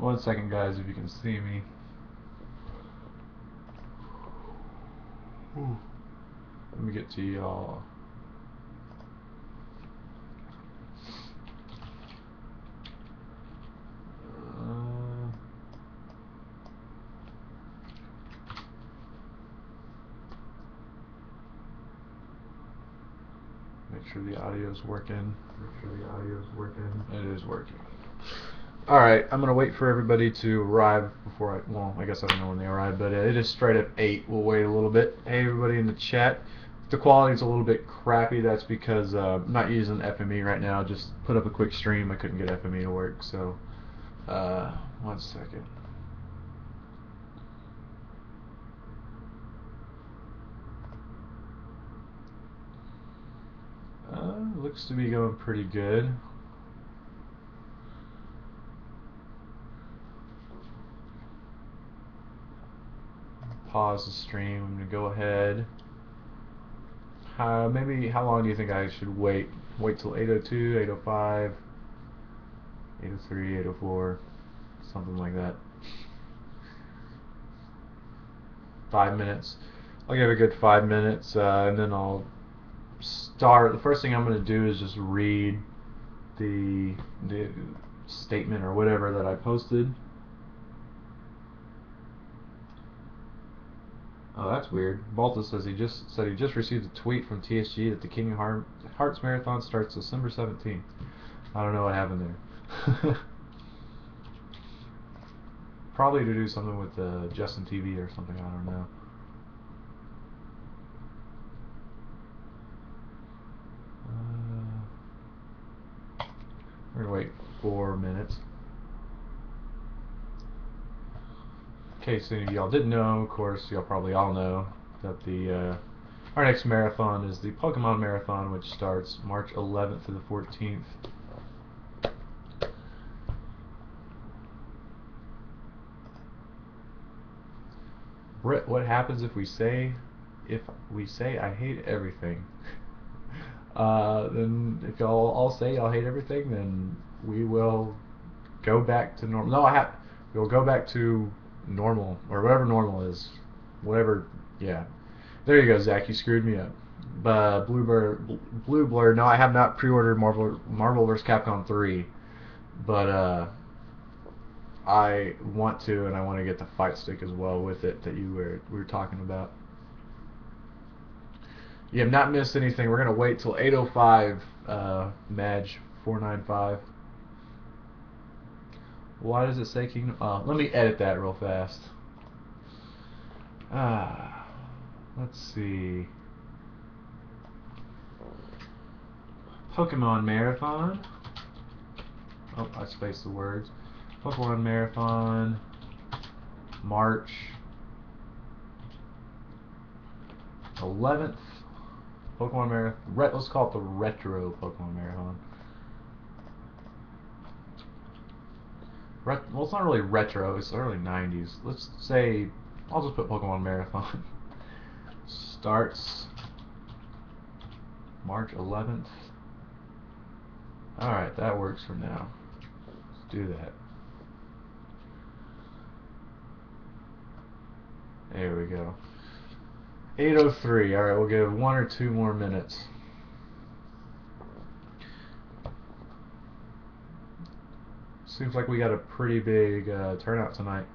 1 second, guys, if you can see me. Let me get to y'all. Make sure the audio's working. It is working. Alright, I'm going to wait for everybody to arrive before I... Well, I guess I don't know when they arrive, but it is straight up 8. We'll wait a little bit. Hey, everybody in the chat. If the quality's a little bit crappy, that's because I'm not using FME right now. Just put up a quick stream. I couldn't get FME to work, so... 1 second. Looks to be going pretty good. Pause the stream. I'm going to go ahead. Maybe how long do you think I should wait? Wait till 8:02, 8:05, 8:03, 8:04, something like that. 5 minutes. I'll give it a good 5 minutes, and then I'll start. The first thing I'm going to do is just read the statement or whatever that I posted. Oh, that's weird. Balta says he just received a tweet from TSG that the Kingdom Hearts Marathon starts December 17th. I don't know what happened there. Probably to do something with Justin TV or something. I don't know. We're gonna wait 4 minutes. In case any of y'all didn't know, of course, y'all probably all know that our next marathon is the Pokemon Marathon, which starts March 11th to the 14th. Brett, what happens if we say I hate everything? Then if y'all all say y'all hate everything, then we will go back to normal. No, we'll go back to normal, or whatever normal is. Whatever, yeah. There you go, Zach, you screwed me up. Blue Blur, no, I have not pre-ordered Marvel vs. Capcom 3, but I want to, and I want to get the fight stick as well with it that we were talking about. You have not missed anything. We're going to wait till 8:05, Madge495. Why does it say Kingdom? Let me edit that real fast. Let's see. Pokemon Marathon. Oh, I spaced the words. Pokemon Marathon, March 11th. Pokemon Marathon. Let's call it the Retro Pokemon Marathon. Well, it's not really retro. It's early 90s. Let's say I'll just put Pokemon Marathon. Starts March 11th. Alright, that works for now. Let's do that. There we go. 8:03. Alright, we'll give 1 or 2 more minutes. Seems like we got a pretty big turnout tonight.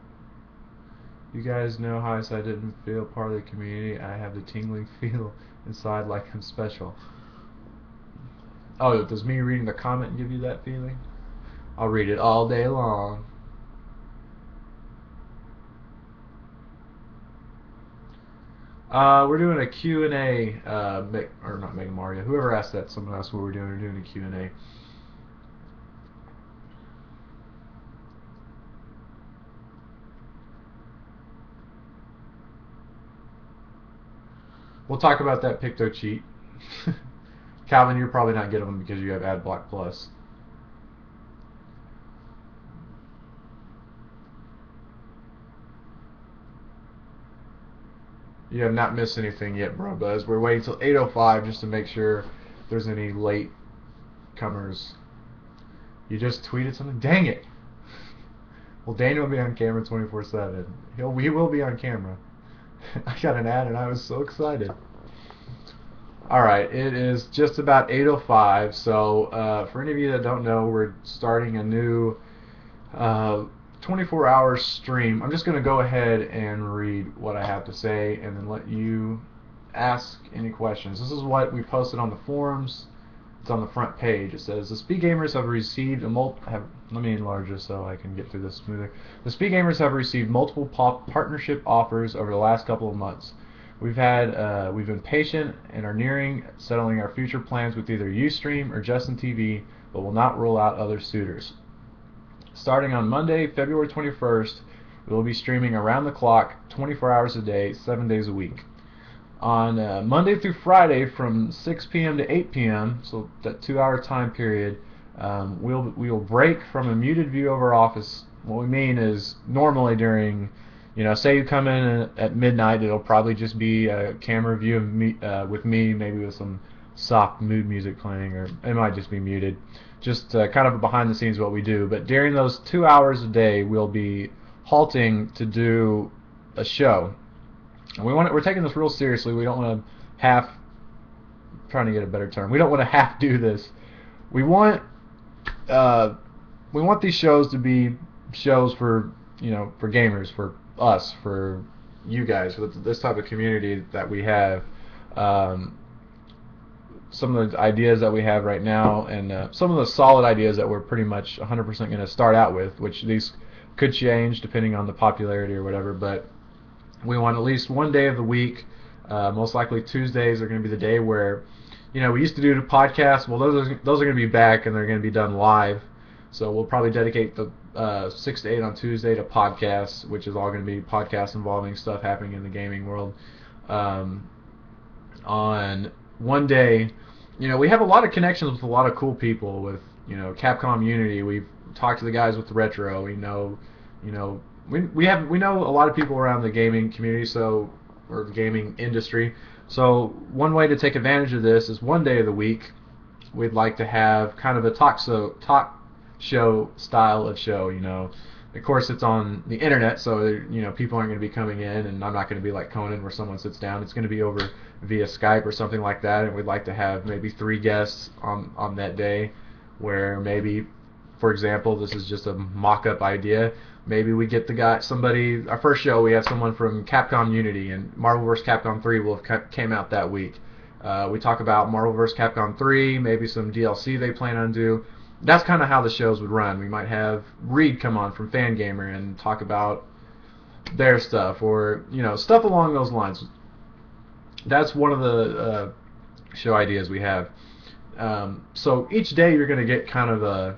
You guys know how I said I didn't feel part of the community. I have the tingling feel inside like I'm special. Oh, does me reading the comment give you that feeling? I'll read it all day long. We're doing a Q&A, or not Mega Mario. Whoever asked that, someone asked what we're doing. We're doing a Q&A. We'll talk about that Picto cheat. Calvin, you're probably not getting them because you have AdBlock Plus. You have not missed anything yet, bro, Buzz. We're waiting till 8:05 just to make sure there's any late comers. You just tweeted something? Dang it! Well, Daniel will be on camera 24/7. He will be on camera. I got an ad and I was so excited. Alright, it is just about 8:05, so for any of you that don't know, we're starting a new 24-hour stream. I'm just going to go ahead and read what I have to say and then let you ask any questions. This is what we posted on the forums. It's on the front page. It says, TheSpeedGamers have received let me enlarge this so I can get through this smoother. TheSpeedGamers have received multiple partnership offers over the last couple of months. We've been patient and are nearing settling our future plans with either Ustream or Justin TV, but will not rule out other suitors. Starting on Monday, February 21st, we will be streaming around the clock, 24 hours a day, 7 days a week. On Monday through Friday from 6 p.m. to 8 p.m., so that 2-hour time period, we will break from a muted view of our office. What we mean is normally during, say you come in at midnight, it'll probably just be a camera view of me, with me, maybe with some soft mood music playing, or it might just be muted. Just kind of behind the scenes what we do. But during those 2 hours a day, we'll be halting to do a show. We're taking this real seriously. We don't want to trying to get a better term. We don't want to half do this. We want these shows to be shows for for gamers, for us, for you guys, for this type of community that we have. Some of the ideas that we have right now, and some of the solid ideas that we're pretty much 100% going to start out with, which these could change depending on the popularity or whatever, but we want at least one day of the week, most likely Tuesdays are going to be the day where, we used to do the podcast. Well, those are going to be back and they're going to be done live. So we'll probably dedicate the 6 to 8 on Tuesday to podcasts, which is all going to be podcasts involving stuff happening in the gaming world. On one day, we have a lot of connections with a lot of cool people with, Capcom Unity. We've talked to the guys with the Retro. We know a lot of people around the gaming community, or the gaming industry. So one way to take advantage of this is one day of the week we'd like to have kind of a talk show style of show. Of course it's on the internet, so people aren't going to be coming in, and I'm not going to be like Conan where someone sits down. It's going to be over via Skype or something like that, and we'd like to have maybe 3 guests on that day, where maybe, for example, this is just a mock-up idea. Maybe we get our first show, we have someone from Capcom Unity, and Marvel vs. Capcom 3 will have came out that week. We talk about Marvel vs. Capcom 3, maybe some DLC they plan on do. That's kind of how the shows would run. We might have Reed come on from Fangamer and talk about their stuff, or stuff along those lines. That's one of the show ideas we have. So each day you're going to get kind of a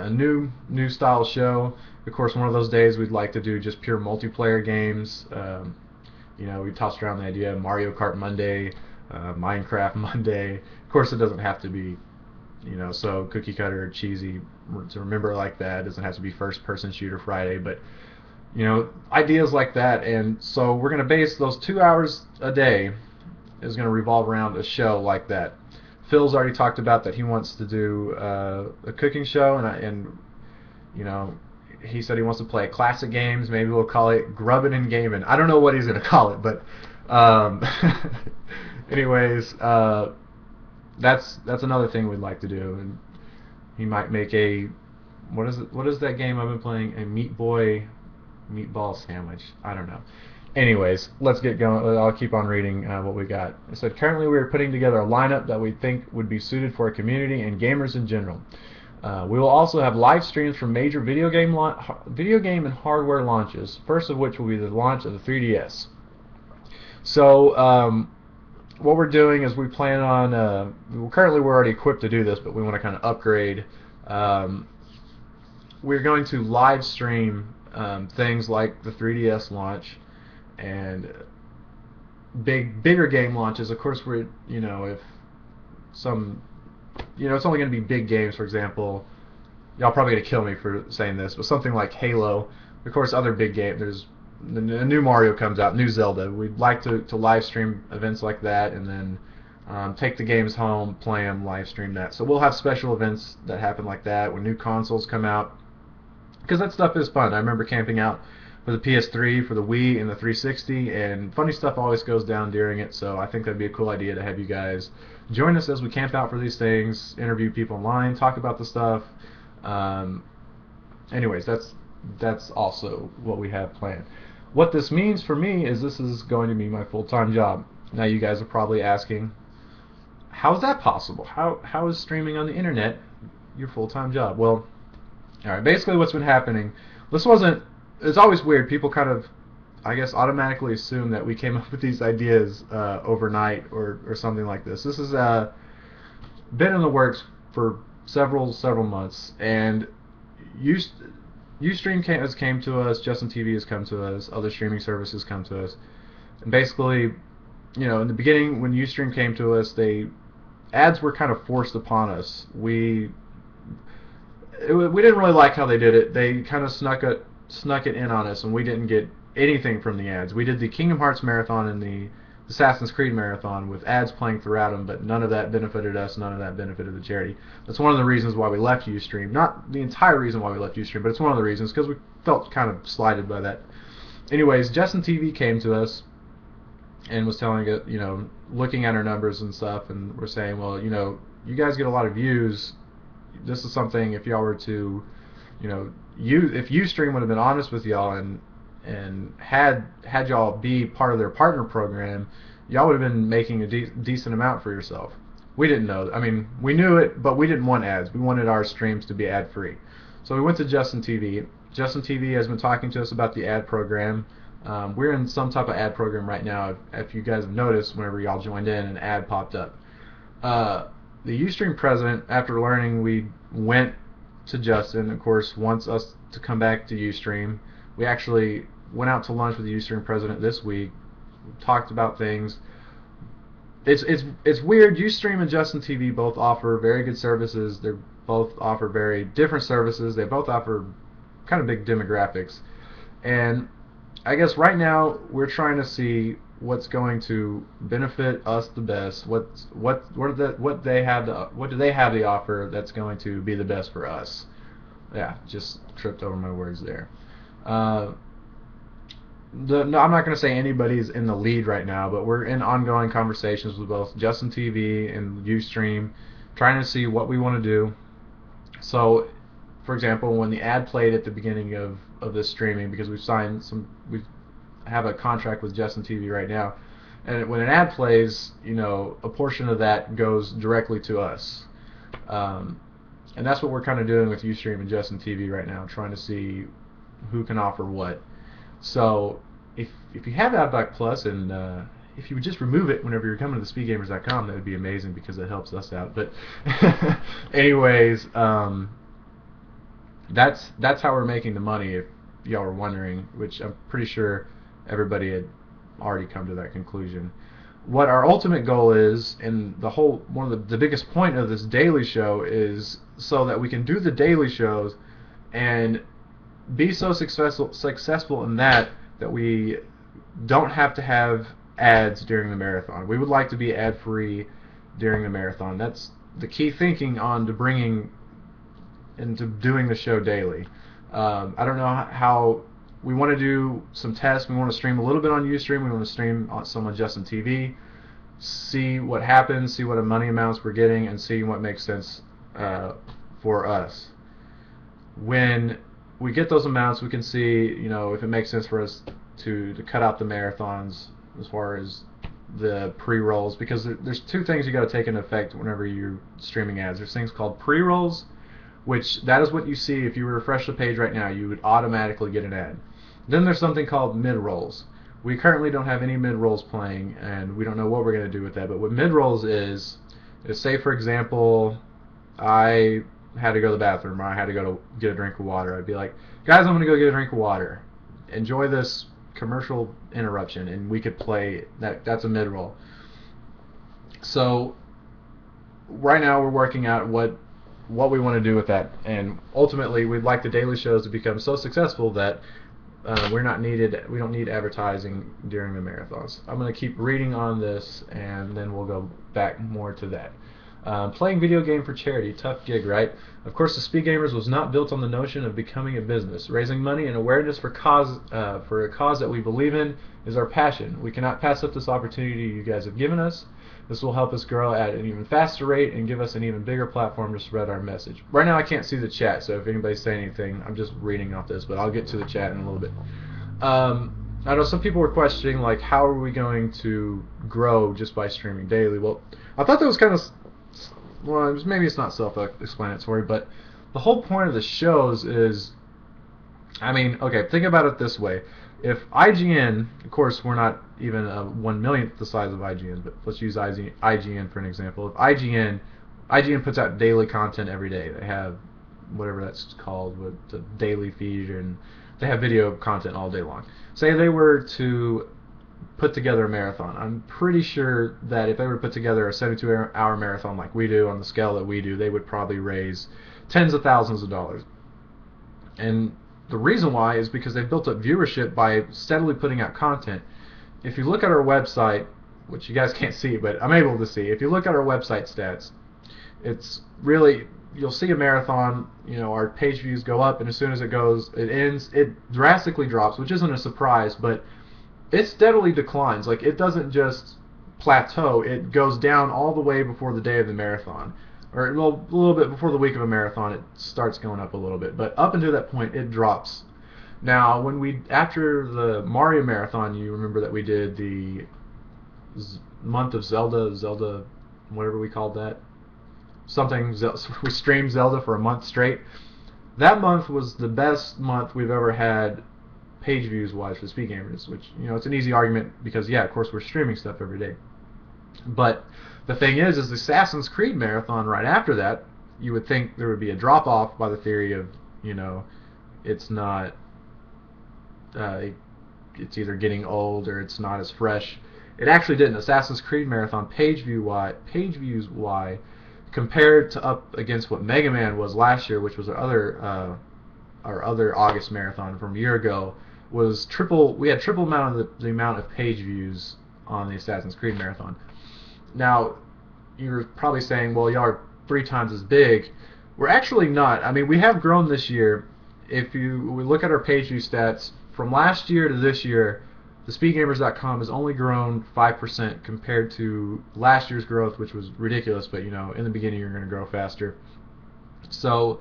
new style show. Of course, one of those days we'd like to do just pure multiplayer games. We tossed around the idea of Mario Kart Monday, Minecraft Monday. Of course, it doesn't have to be so cookie cutter or cheesy to remember like that. It doesn't have to be first person shooter Friday, but ideas like that. And so we're going to base those 2 hours a day is going to revolve around a show like that. Phil's already talked about that he wants to do a cooking show, and he said he wants to play classic games. Maybe we'll call it Grubbin' and Gamin'. I don't know what he's going to call it, but anyways, that's another thing we'd like to do. And he might make what is that game I've been playing? A meatball sandwich. I don't know. Anyways, let's get going. I'll keep on reading what we got. It said, currently we are putting together a lineup that we think would be suited for our community and gamers in general. We will also have live streams from major video game and hardware launches, first of which will be the launch of the 3DS. So what we're doing is we plan on, currently we're already equipped to do this, but we want to kind of upgrade. We're going to live stream things like the 3DS launch and bigger game launches. Of course, we're if some it's only going to be big games. For example, y'all probably gonna kill me for saying this, but something like Halo. Of course, other big games. There's a new Mario comes out, new Zelda. We'd like to live stream events like that, and then take the games home, play them, live stream that. So we'll have special events that happen like that when new consoles come out. because that stuff is fun. I remember camping out for the PS3, for the Wii, and the 360, and funny stuff always goes down during it. So I think that'd be a cool idea to have you guys join us as we camp out for these things, interview people online, talk about the stuff. Anyways, that's also what we have planned. What this means for me is this is going to be my full-time job. Now you guys are probably asking, how is that possible? How is streaming on the internet your full-time job? Well, all right, basically what's been happening, it's always weird. People kind of, I guess, automatically assume that we came up with these ideas overnight or something like this. This has been in the works for several months, and Ustream came to us, Justin TV has come to us, other streaming services come to us, and basically, in the beginning when Ustream came to us, ads were kind of forced upon us. We didn't really like how they did it. They kind of snuck it in on us, and we didn't get anything from the ads. We did the Kingdom Hearts marathon and the Assassin's Creed marathon with ads playing throughout them, but none of that benefited us, none of that benefited the charity. That's one of the reasons why we left Ustream. Not the entire reason why we left Ustream, but it's one of the reasons, because we felt kind of slighted by that. Anyways, Justin TV came to us and was telling it, looking at our numbers and stuff, and we're saying, well, you guys get a lot of views. This is something, if y'all were to, if Ustream would have been honest with y'all and had y'all be part of their partner program, y'all would have been making a decent amount for yourself. We didn't know. I mean, we knew it, but we didn't want ads. We wanted our streams to be ad-free. So we went to Justin TV. Justin TV has been talking to us about the ad program. We're in some type of ad program right now. If you guys have noticed, whenever y'all joined in, an ad popped up. The Ustream president, after learning, we went to Justin, of course, wants us to come back to Ustream. We actually went out to lunch with the Ustream president this week, talked about things. It's weird. Ustream and Justin TV both offer very good services. They both offer very different services. They both offer kind of big demographics. And I guess right now we're trying to see what's going to benefit us the best. What do they have to offer that's going to be the best for us? Yeah, just tripped over my words there. No, I'm not going to say anybody's in the lead right now, but we're in ongoing conversations with both Justin TV and Ustream, trying to see what we want to do. So, for example, when the ad played at the beginning of this streaming, because we have a contract with Justin TV right now, and when an ad plays, a portion of that goes directly to us. And that's what we're kind of doing with Ustream and Justin TV right now, trying to see who can offer what. So if you have AdBlock Plus, and if you would just remove it whenever you're coming to TheSpeedGamers.com, that would be amazing, because it helps us out. But anyways, that's how we're making the money, if y'all were wondering, which I'm pretty sure everybody had already come to that conclusion. What our ultimate goal is, and one of the biggest point of this daily show, is so that we can do the daily shows and be so successful in that we don't have to have ads during the marathon. We would like to be ad-free during the marathon. That's the key thinking on to bringing into doing the show daily. I don't know how we want to do some tests. We want to stream a little bit on Ustream. We want to stream some on Justin TV. See what happens. See what money amounts we're getting, and see what makes sense for us. When we get those amounts, we can see, if it makes sense for us to cut out the marathons as far as the pre-rolls, because there's two things you got to take into effect whenever you're streaming ads. There's things called pre-rolls, which that is what you see. If you refresh the page right now, you would automatically get an ad. Then there's something called mid-rolls. We currently don't have any mid-rolls playing, and we don't know what we're going to do with that. But what mid-rolls is say, for example, I had to go to the bathroom, or I had to go to get a drink of water. I'd be like, guys, I'm going to go get a drink of water. Enjoy this commercial interruption, and we could play that. That's a mid-roll. So right now we're working out what we want to do with that, and ultimately we'd like the daily shows to become so successful that we don't need advertising during the marathons. I'm going to keep reading on this, and then we'll go back more to that. Playing video game for charity, tough gig, right? Of course, the TheSpeedGamers was not built on the notion of becoming a business. Raising money and awareness for a cause that we believe in is our passion. We cannot pass up this opportunity you guys have given us. This will help us grow at an even faster rate and give us an even bigger platform to spread our message. Right now I can't see the chat, so if anybody's saying anything, I'm just reading off this, but I'll get to the chat in a little bit. I know some people were questioning, like, how are we going to grow just by streaming daily? Well, I thought that was kind of, well, maybe it's not self-explanatory, but the whole point of the shows is, I mean, okay, think about it this way. If IGN, of course, we're not even a 1/1,000th the size of IGN, but let's use IGN for an example. If IGN puts out daily content every day. They have whatever that's called, with the daily feed, and they have video content all day long. Say they were to put together a marathon. I'm pretty sure that if they were to put together a 72-hour marathon like we do, on the scale that we do, they would probably raise tens of thousands of dollars. And the reason why is because they've built up viewership by steadily putting out content. If you look at our website, which you guys can't see, but I'm able to see, if you look at our website stats, it's really, you'll see a marathon, you know, our page views go up, and as soon as it ends, it drastically drops, which isn't a surprise, but it steadily declines. Like, it doesn't just plateau, it goes down all the way before the day of the marathon. Or a little bit before the week of a marathon, it starts going up a little bit. But up until that point, it drops. Now, after the Mario Marathon, you remember that we did the month of Zelda, whatever we called that. We streamed Zelda for a month straight. That month was the best month we've ever had page views wise for TheSpeedGamers, which, you know, it's an easy argument because, yeah, of course we're streaming stuff every day. But the thing is the Assassin's Creed Marathon right after that, you would think there would be a drop off by the theory of, you know, it's not, it's either getting old or it's not as fresh. It actually didn't. Assassin's Creed Marathon page views wise, compared to up against what Mega Man was last year, which was our other August marathon from a year ago, was triple. We had triple amount of the amount of page views on the Assassin's Creed Marathon. Now, you're probably saying, well, y'all are 3 times as big. We're actually not. I mean, we have grown this year. If we look at our page view stats, from last year to this year, TheSpeedGamers.com has only grown 5% compared to last year's growth, which was ridiculous, but, you know, in the beginning you're going to grow faster. So,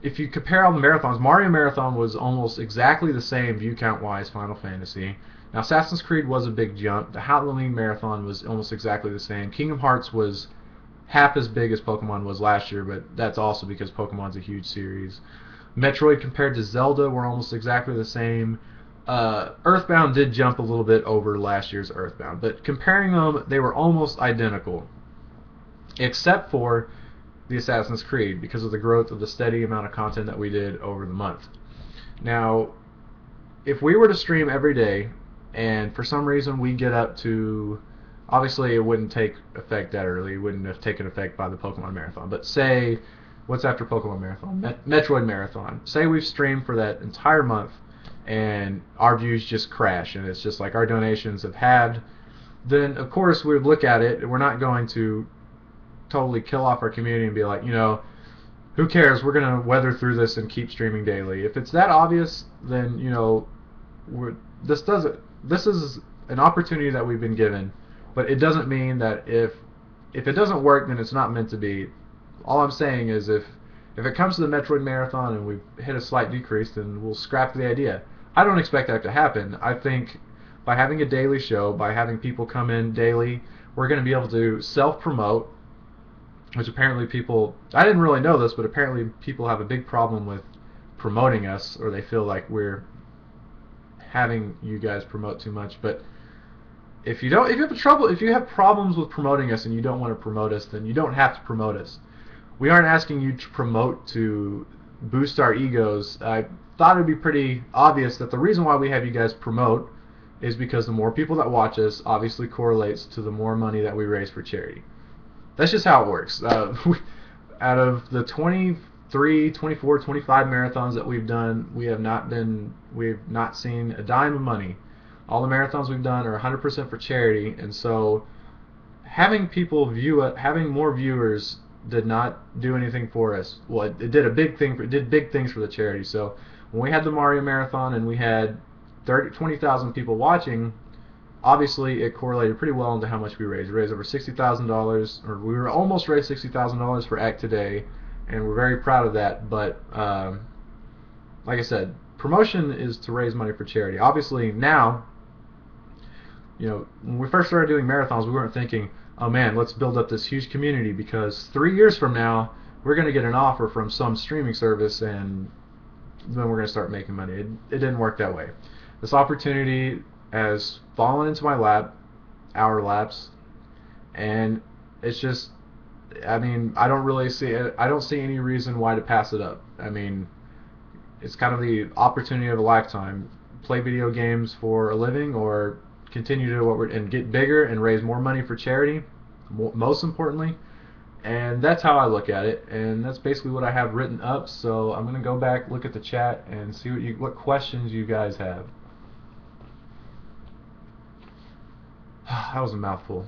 if you compare all the marathons, Mario Marathon was almost exactly the same view count-wise, Final Fantasy. Now, Assassin's Creed was a big jump. The Halloween Marathon was almost exactly the same. Kingdom Hearts was half as big as Pokemon was last year, but that's also because Pokemon's a huge series. Metroid compared to Zelda were almost exactly the same. Earthbound did jump a little bit over last year's Earthbound, but comparing them, they were almost identical, except for the Assassin's Creed, because of the growth of the steady amount of content that we did over the month. Now, if we were to stream every day, and for some reason we get up to, obviously it wouldn't take effect that early, it wouldn't have taken effect by the Pokemon Marathon, but say, what's after Pokemon Marathon? Metroid Marathon. Say we've streamed for that entire month, and our views just crash, and it's just like our donations have halved, then of course we would look at it, and we're not going to totally kill off our community and be like, you know, who cares, we're going to weather through this and keep streaming daily. If it's that obvious, then, you know, this is an opportunity that we've been given, but it doesn't mean that if it doesn't work, then it's not meant to be. All I'm saying is if it comes to the Metroid Marathon and we've hit a slight decrease, then we'll scrap the idea. I don't expect that to happen. I think by having a daily show, by having people come in daily, we're going to be able to self-promote, which apparently people, I didn't really know this, but apparently people have a big problem with promoting us, or they feel like we're having you guys promote too much. But if you have problems with promoting us and you don't want to promote us, then you don't have to promote us. We aren't asking you to promote to boost our egos. I thought it would be pretty obvious that the reason why we have you guys promote is because the more people that watch us obviously correlates to the more money that we raise for charity. That's just how it works. Out of the 23, 24, 25 marathons that we've done, we've not seen a dime of money. All the marathons we've done are 100% for charity, and so having people view it, having more viewers did not do anything for us. Well, it did a big thing. It did big things for the charity. So when we had the Mario Marathon and we had 20,000 people watching, obviously it correlated pretty well into how much we raised. We raised over $60,000, or we were almost raised $60,000 for Act Today, and we're very proud of that. But like I said, promotion is to raise money for charity. Obviously now, when we first started doing marathons, we weren't thinking, oh man, let's build up this huge community because 3 years from now we're going to get an offer from some streaming service and then we're going to start making money. It didn't work that way. This opportunity has fallen into my lap, our laps, and it's just, I don't see any reason why to pass it up. I mean, it's kind of the opportunity of a lifetime. Play video games for a living, or continue to do and get bigger and raise more money for charity, most importantly. And that's how I look at it, and that's basically what I have written up. So I'm gonna go back, look at the chat, and see what questions you guys have. That was a mouthful.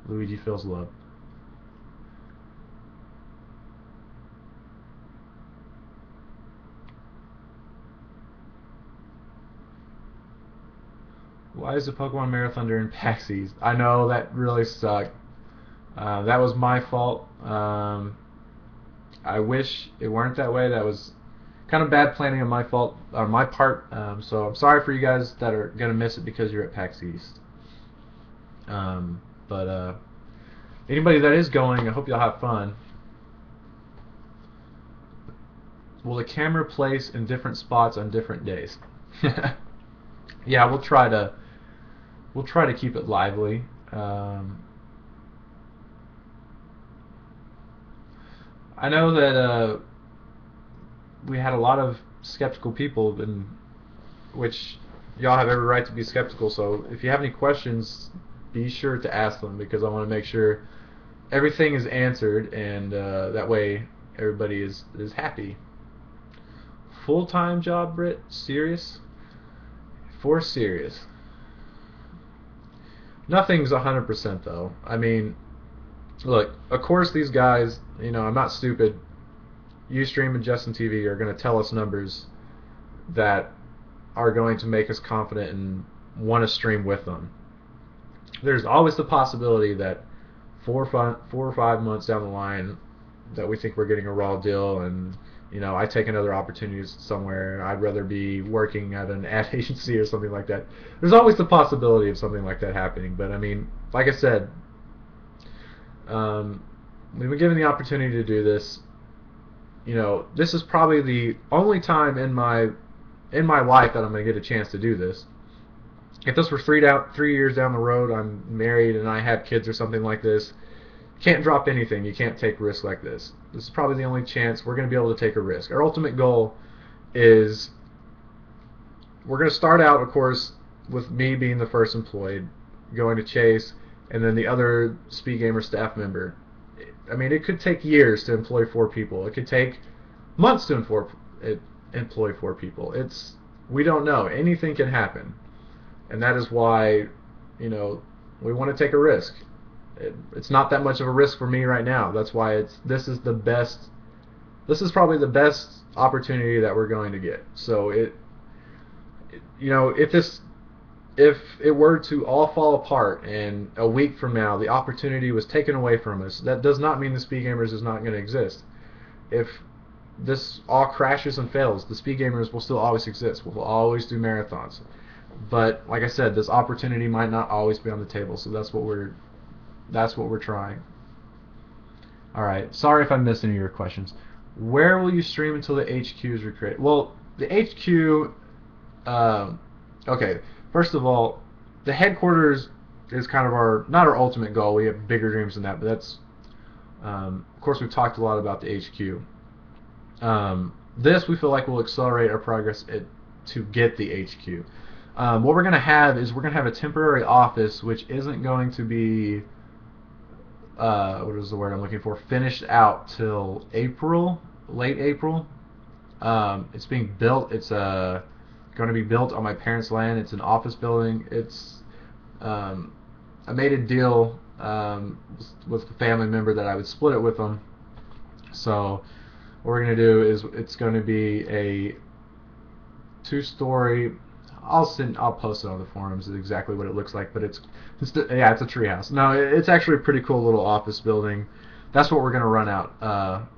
Luigi feels love. Why is the Pokemon Marathon during PAX East? I know, that really sucked. That was my fault. I wish it weren't that way. That was kind of bad planning on my fault, on my part. So I'm sorry for you guys that are gonna miss it because you're at PAX East. But anybody that is going, I hope y'all have fun. Will the camera place in different spots on different days? Yeah, we'll try to keep it lively. I know that we had a lot of skeptical people, which y'all have every right to be skeptical. So if you have any questions, be sure to ask them, because I want to make sure everything is answered, and that way everybody is happy. Full-time job, Britt? Serious? For serious. Nothing's 100% though. I mean, look, of course these guys, I'm not stupid. Ustream and Justin TV are going to tell us numbers that are going to make us confident and want to stream with them. There's always the possibility that 4 or 5 months down the line that we think we're getting a raw deal, and I take another opportunity somewhere. I'd rather be working at an ad agency or something like that. There's always the possibility of something like that happening. But I mean, like I said, we've been given the opportunity to do this. This is probably the only time in my life that I'm going to get a chance to do this. If this were 3 years down the road, I'm married and I have kids or something like this, you can't drop anything. You can't take risks like this. This is probably the only chance we're going to be able to take a risk. Our ultimate goal is, we're going to start out, of course, with me being the first employed, going to Chase, and then the other SpeedGamer staff member. I mean, it could take years to employ 4 people. It could take months to employ 4 people. We don't know. Anything can happen. And that is why, we want to take a risk. It's not that much of a risk for me right now. That's why this is probably the best opportunity that we're going to get. So if it were to all fall apart and a week from now the opportunity was taken away from us, that does not mean the SpeedGamers is not going to exist. If this all crashes and fails, the SpeedGamers will still always exist. We'll always do marathons. But like I said, this opportunity might not always be on the table, so that's what we're trying. Alright, sorry if I missed any of your questions. Where will you stream until the HQ is recreated? Well, the HQ, okay, first of all, the headquarters is kind of not our ultimate goal. We have bigger dreams than that, but that's, of course, we've talked a lot about the HQ. This, we feel like, will accelerate our progress to get the HQ. What we're going to have is we're going to have a temporary office, which isn't going to be, what is the word I'm looking for, finished out till April, late April. It's being built. It's going to be built on my parents' land. It's an office building. It's I made a deal with a family member that I would split it with them. So what we're going to do is it's going to be a 2-story. I'll post it on the forums exactly what it looks like, but it's a treehouse. No, it's actually a pretty cool little office building. That's what we're going to run out.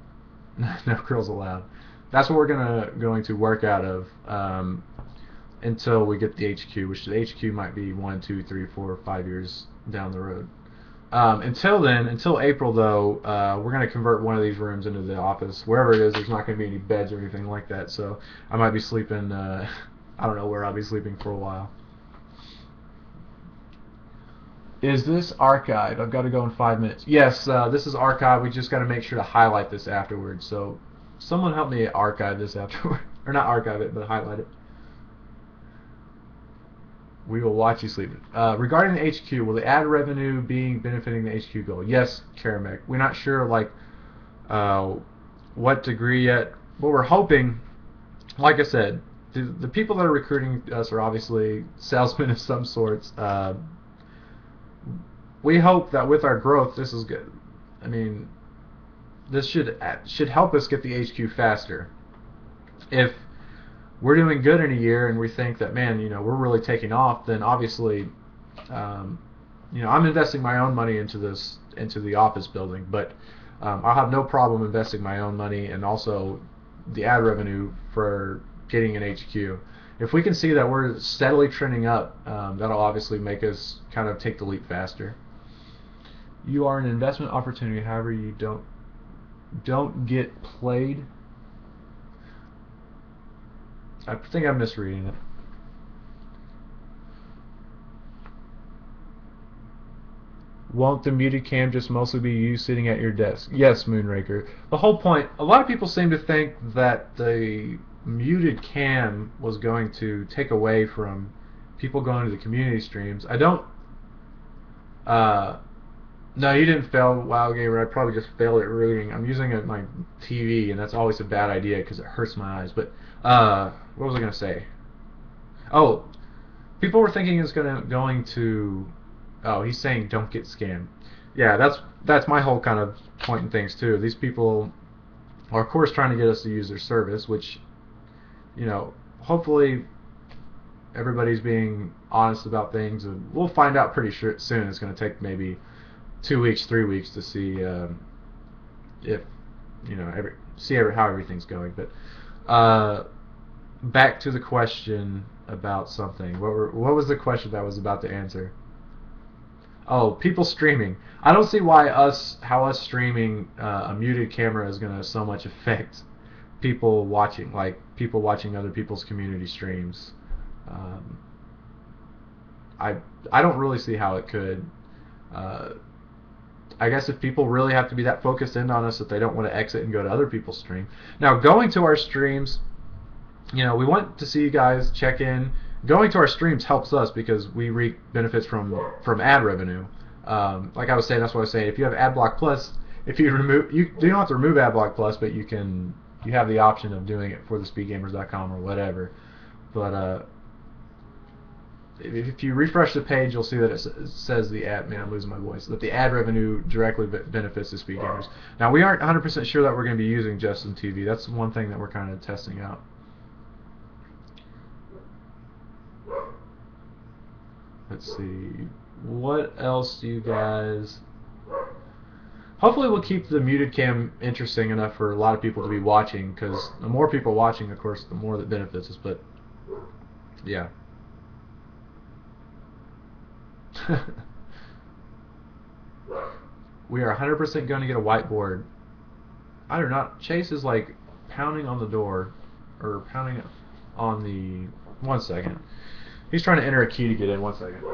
No girls allowed. That's what we're going to work out of until we get the HQ, which the HQ might be 1, 2, 3, 4, 5 years down the road. Until then, until April though, we're going to convert one of these rooms into the office. Wherever it is, there's not going to be any beds or anything like that, so I might be sleeping, I don't know where I'll be sleeping for a while. Is this archived? I've got to go in 5 minutes. Yes, this is archived. We just got to make sure to highlight this afterwards, so someone help me archive this afterwards. Or not archive it, but highlight it. We will watch you sleep. Regarding the HQ, will the ad revenue benefiting the HQ goal? Yes, Karamek. We're not sure what degree yet. But we're hoping, like I said, the people that are recruiting us are obviously salesmen of some sorts. We hope that with our growth, this is good. I mean, this should help us get the HQ faster. If we're doing good in a year and we think that, man, we're really taking off, then obviously, I'm investing my own money into the office building, but I'll have no problem investing my own money and also the ad revenue for getting an HQ. If we can see that we're steadily trending up, that'll obviously make us kind of take the leap faster. You are an investment opportunity, however you don't get played. I think I'm misreading it. Won't the muted cam just mostly be you sitting at your desk? Yes, Moonraker. The whole point, a lot of people seem to think that the muted cam was going to take away from people going to the community streams. I don't... No, you didn't fail, WoW Gamer. I probably just failed at reading. I'm using my TV, and that's always a bad idea because it hurts my eyes. But what was I going to say? Oh, people were thinking it's going to... Oh, he's saying don't get scammed. Yeah, that's my whole kind of point in things too. These people are, of course, trying to get us to use their service, which, hopefully everybody's being honest about things, and we'll find out pretty soon. It's going to take maybe 2 weeks, 3 weeks to see if how everything's going. But back to the question about something. What was the question that I was about to answer? Oh, people streaming. I don't see how us streaming a muted camera is going to so much affect people watching, like people watching other people's community streams. I don't really see how it could. I guess if people really have to be that focused in on us that they don't want to exit and go to other people's stream. Now, going to our streams, we want to see you guys check in. Going to our streams helps us because we reap benefits from ad revenue. Like I was saying, that's what I was saying. If you have AdBlock Plus, if you don't have to remove AdBlock Plus, but you have the option of doing it for TheSpeedGamers.com or whatever. But if you refresh the page, you'll see that it says the ad. Man, I'm losing my voice. That the ad revenue directly benefits TheSpeedGamers. Now, we aren't 100% sure that we're going to be using Justin TV. That's one thing that we're kind of testing out. Let's see, what else do you guys... Hopefully we'll keep the muted cam interesting enough for a lot of people to be watching, because the more people watching, of course, the more that benefits us, but yeah. We are 100% going to get a whiteboard. I do not... Chase is like pounding on the door, or pounding on the... One second. He's trying to enter a key to get in. One second.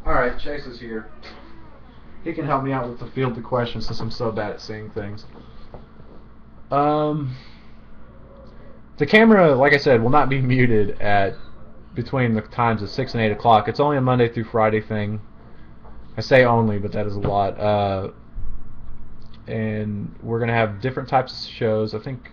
Alright, Chase is here. He can help me out with the field of questions since I'm so bad at seeing things. The camera, like I said, will not be muted at between the times of 6 and 8 o'clock. It's only a Monday through Friday thing. I say only, but that is a lot. And we're going to have different types of shows. I think,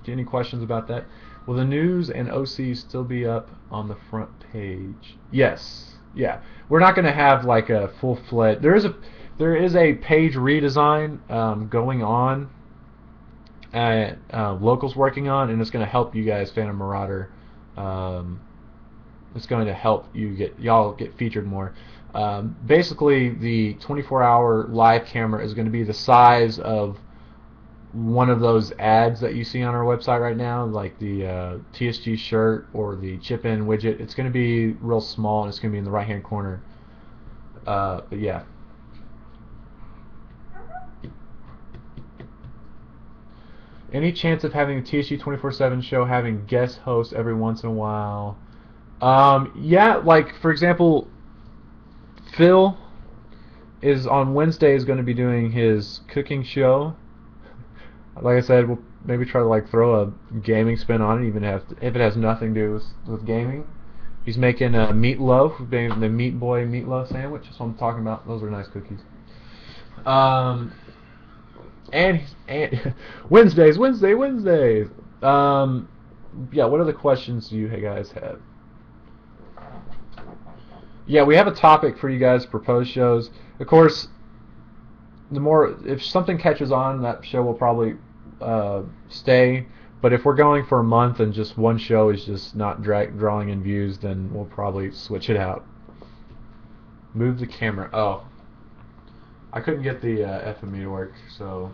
any questions about that? Will the news and OC still be up on the front page? Yes. Yeah. We're not going to have like a full-fledged... There is a page redesign going on Local's working on, and it's going to help you guys, Phantom Marauder. It's going to help y'all get featured more. Basically, the 24-hour live camera is going to be the size of one of those ads that you see on our website right now, like the TSG shirt or the chip-in widget. It's going to be real small, and it's going to be in the right-hand corner. But yeah. Any chance of having a TSG 24/7 show having guest hosts every once in a while? Yeah, like for example, Phil is on Wednesday is going to be doing his cooking show. Like I said, we'll maybe try to like throw a gaming spin on it, even if it has nothing to do with gaming. He's making a meatloaf, the Meat Boy meatloaf sandwich. That's what I'm talking about. Those are nice cookies. And Wednesdays. Yeah, what other questions do you guys have? Yeah, we have a topic for you guys to propose shows. Of course, if something catches on, that show will probably stay. But if we're going for a month and just one show is just not drawing in views, then we'll probably switch it out. Move the camera. Oh. I couldn't get the FME to work, so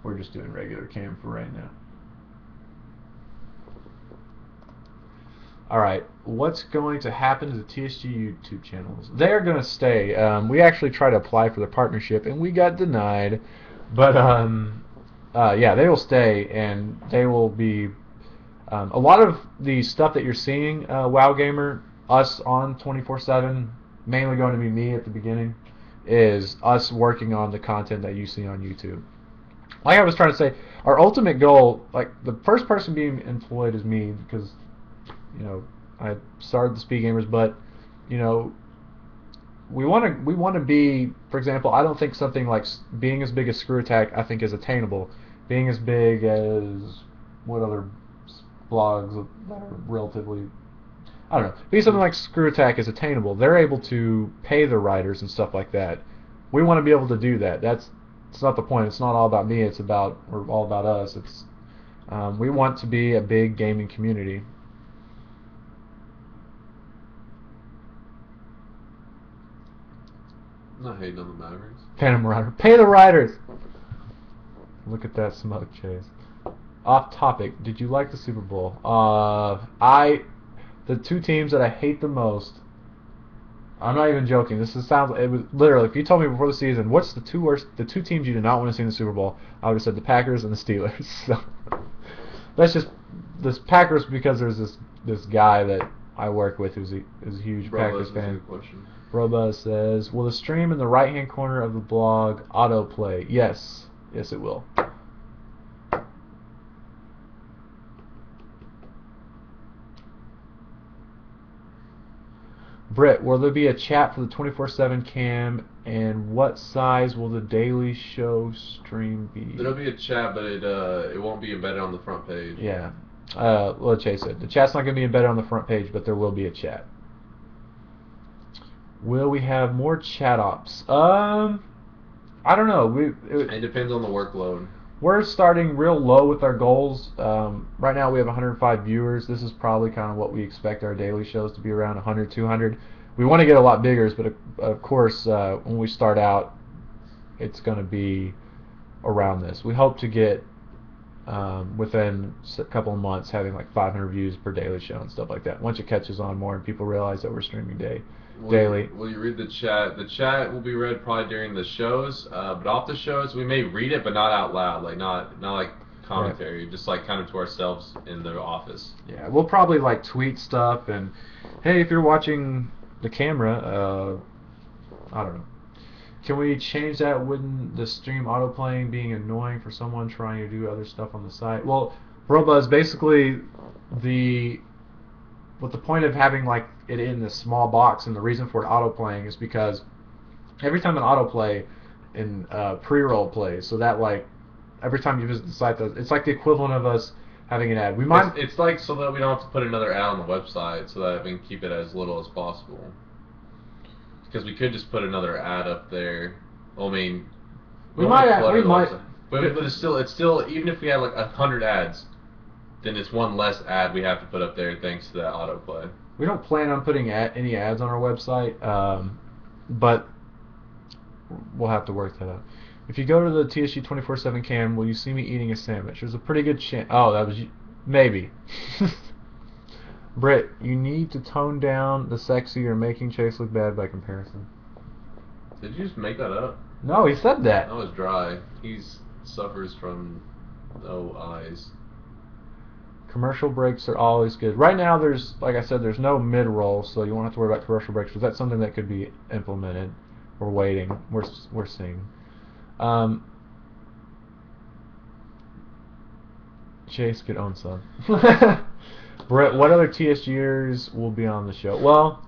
we're just doing regular cam for right now. Alright, what's going to happen to the TSG YouTube channels? They're going to stay. We actually tried to apply for the partnership, and we got denied. But, yeah, they will stay, and they will be... a lot of the stuff that you're seeing, WoW Gamer, us on 24/7, mainly going to be me at the beginning, is us working on the content that you see on YouTube. Like I was trying to say, our ultimate goal, like the first person being employed is me, because, you know, I started TheSpeedGamers, but, you know, we want to be, for example, I don't think something like being as big as Screw Attack I think is attainable. Being as big as what other blogs that are relatively, I don't know. Being something like Screw Attack is attainable. They're able to pay the writers and stuff like that. We want to be able to do that. It's not the point. It's not all about me. It's all about us. It's we want to be a big gaming community. I'm not hating on the Mavericks. Phantom Marauder. Pay the writers. Look at that smoke, Chase. Off topic. Did you like the Super Bowl? The two teams that I hate the most, I'm not even joking. It was literally, if you told me before the season, what's the two teams you did not want to see in the Super Bowl, I would have said the Packers and the Steelers. So that's just this Packers, because there's this guy that I work with who's a huge Packers fan. Roba says, will the stream in the right-hand corner of the blog autoplay? Yes. Yes, it will. Britt, will there be a chat for the 24/7 cam, and what size will the daily show stream be? There'll be a chat, but it won't be embedded on the front page. Yeah. Well, Chase said the chat's not going to be embedded on the front page, but there will be a chat. Will we have more chat ops? I don't know. It depends on the workload. We're starting real low with our goals. Right now we have 105 viewers. This is probably kind of what we expect our daily shows to be, around 100, 200. We want to get a lot bigger, but of course when we start out, it's going to be around this. We hope to get within a couple of months having like 500 views per daily show and stuff like that. Once it catches on more and people realize that we're streaming daily. Will you read the chat? The chat will be read probably during the shows, but off the shows we may read it, but not out loud, like not like commentary, just like kind of to ourselves in the office. Yeah, we'll probably like tweet stuff and, hey, if you're watching the camera. I don't know. Can we change that? Wouldn't the stream autoplaying being annoying for someone trying to do other stuff on the site? Well, Robuzz, basically the what the point of having like it in this small box and the reason for it autoplaying is because every time an autoplay in pre-roll plays, so that like every time you visit the site, it's like the equivalent of us having an ad. We might. It's like so that we don't have to put another ad on the website, so that we can keep it as little as possible. Because we could just put another ad up there. Well, I mean, we might. But it's still even if we had like 100 ads, then it's one less ad we have to put up there thanks to that autoplay. We don't plan on putting any ads on our website, but we'll have to work that out. If you go to the TSG 24/7 cam, will you see me eating a sandwich? There's a pretty good chance. Oh, that was maybe. Britt, you need to tone down the sexy. You're making Chase look bad by comparison. Did you just make that up? No, he said that. That was dry. He suffers from no eyes. Commercial breaks are always good. Right now, like I said, there's no mid-roll, so you won't have to worry about commercial breaks, because that's something that could be implemented. We're waiting. We're seeing. Chase could own some. Brett, what other TSGers will be on the show? Well,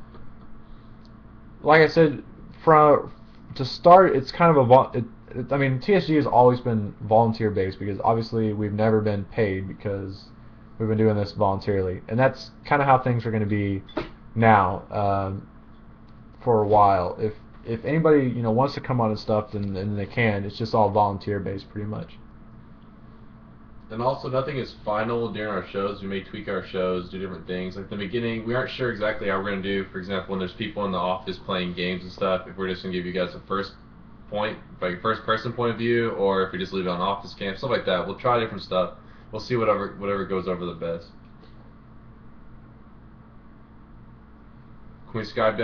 like I said, to start, it's kind of I mean, TSG has always been volunteer-based because obviously we've never been paid because we've been doing this voluntarily, and that's kind of how things are going to be now for a while. If anybody wants to come on and stuff, then they can. It's just all volunteer-based, pretty much. And also, nothing is final during our shows. We may tweak our shows, do different things. Like in the beginning, we aren't sure exactly how we're going to do. For example, when there's people in the office playing games and stuff, if we're just going to give you guys a first-person point of view, or if we just leave it on office cam, stuff like that. We'll try different stuff. We'll see whatever goes over the best. Can we Skype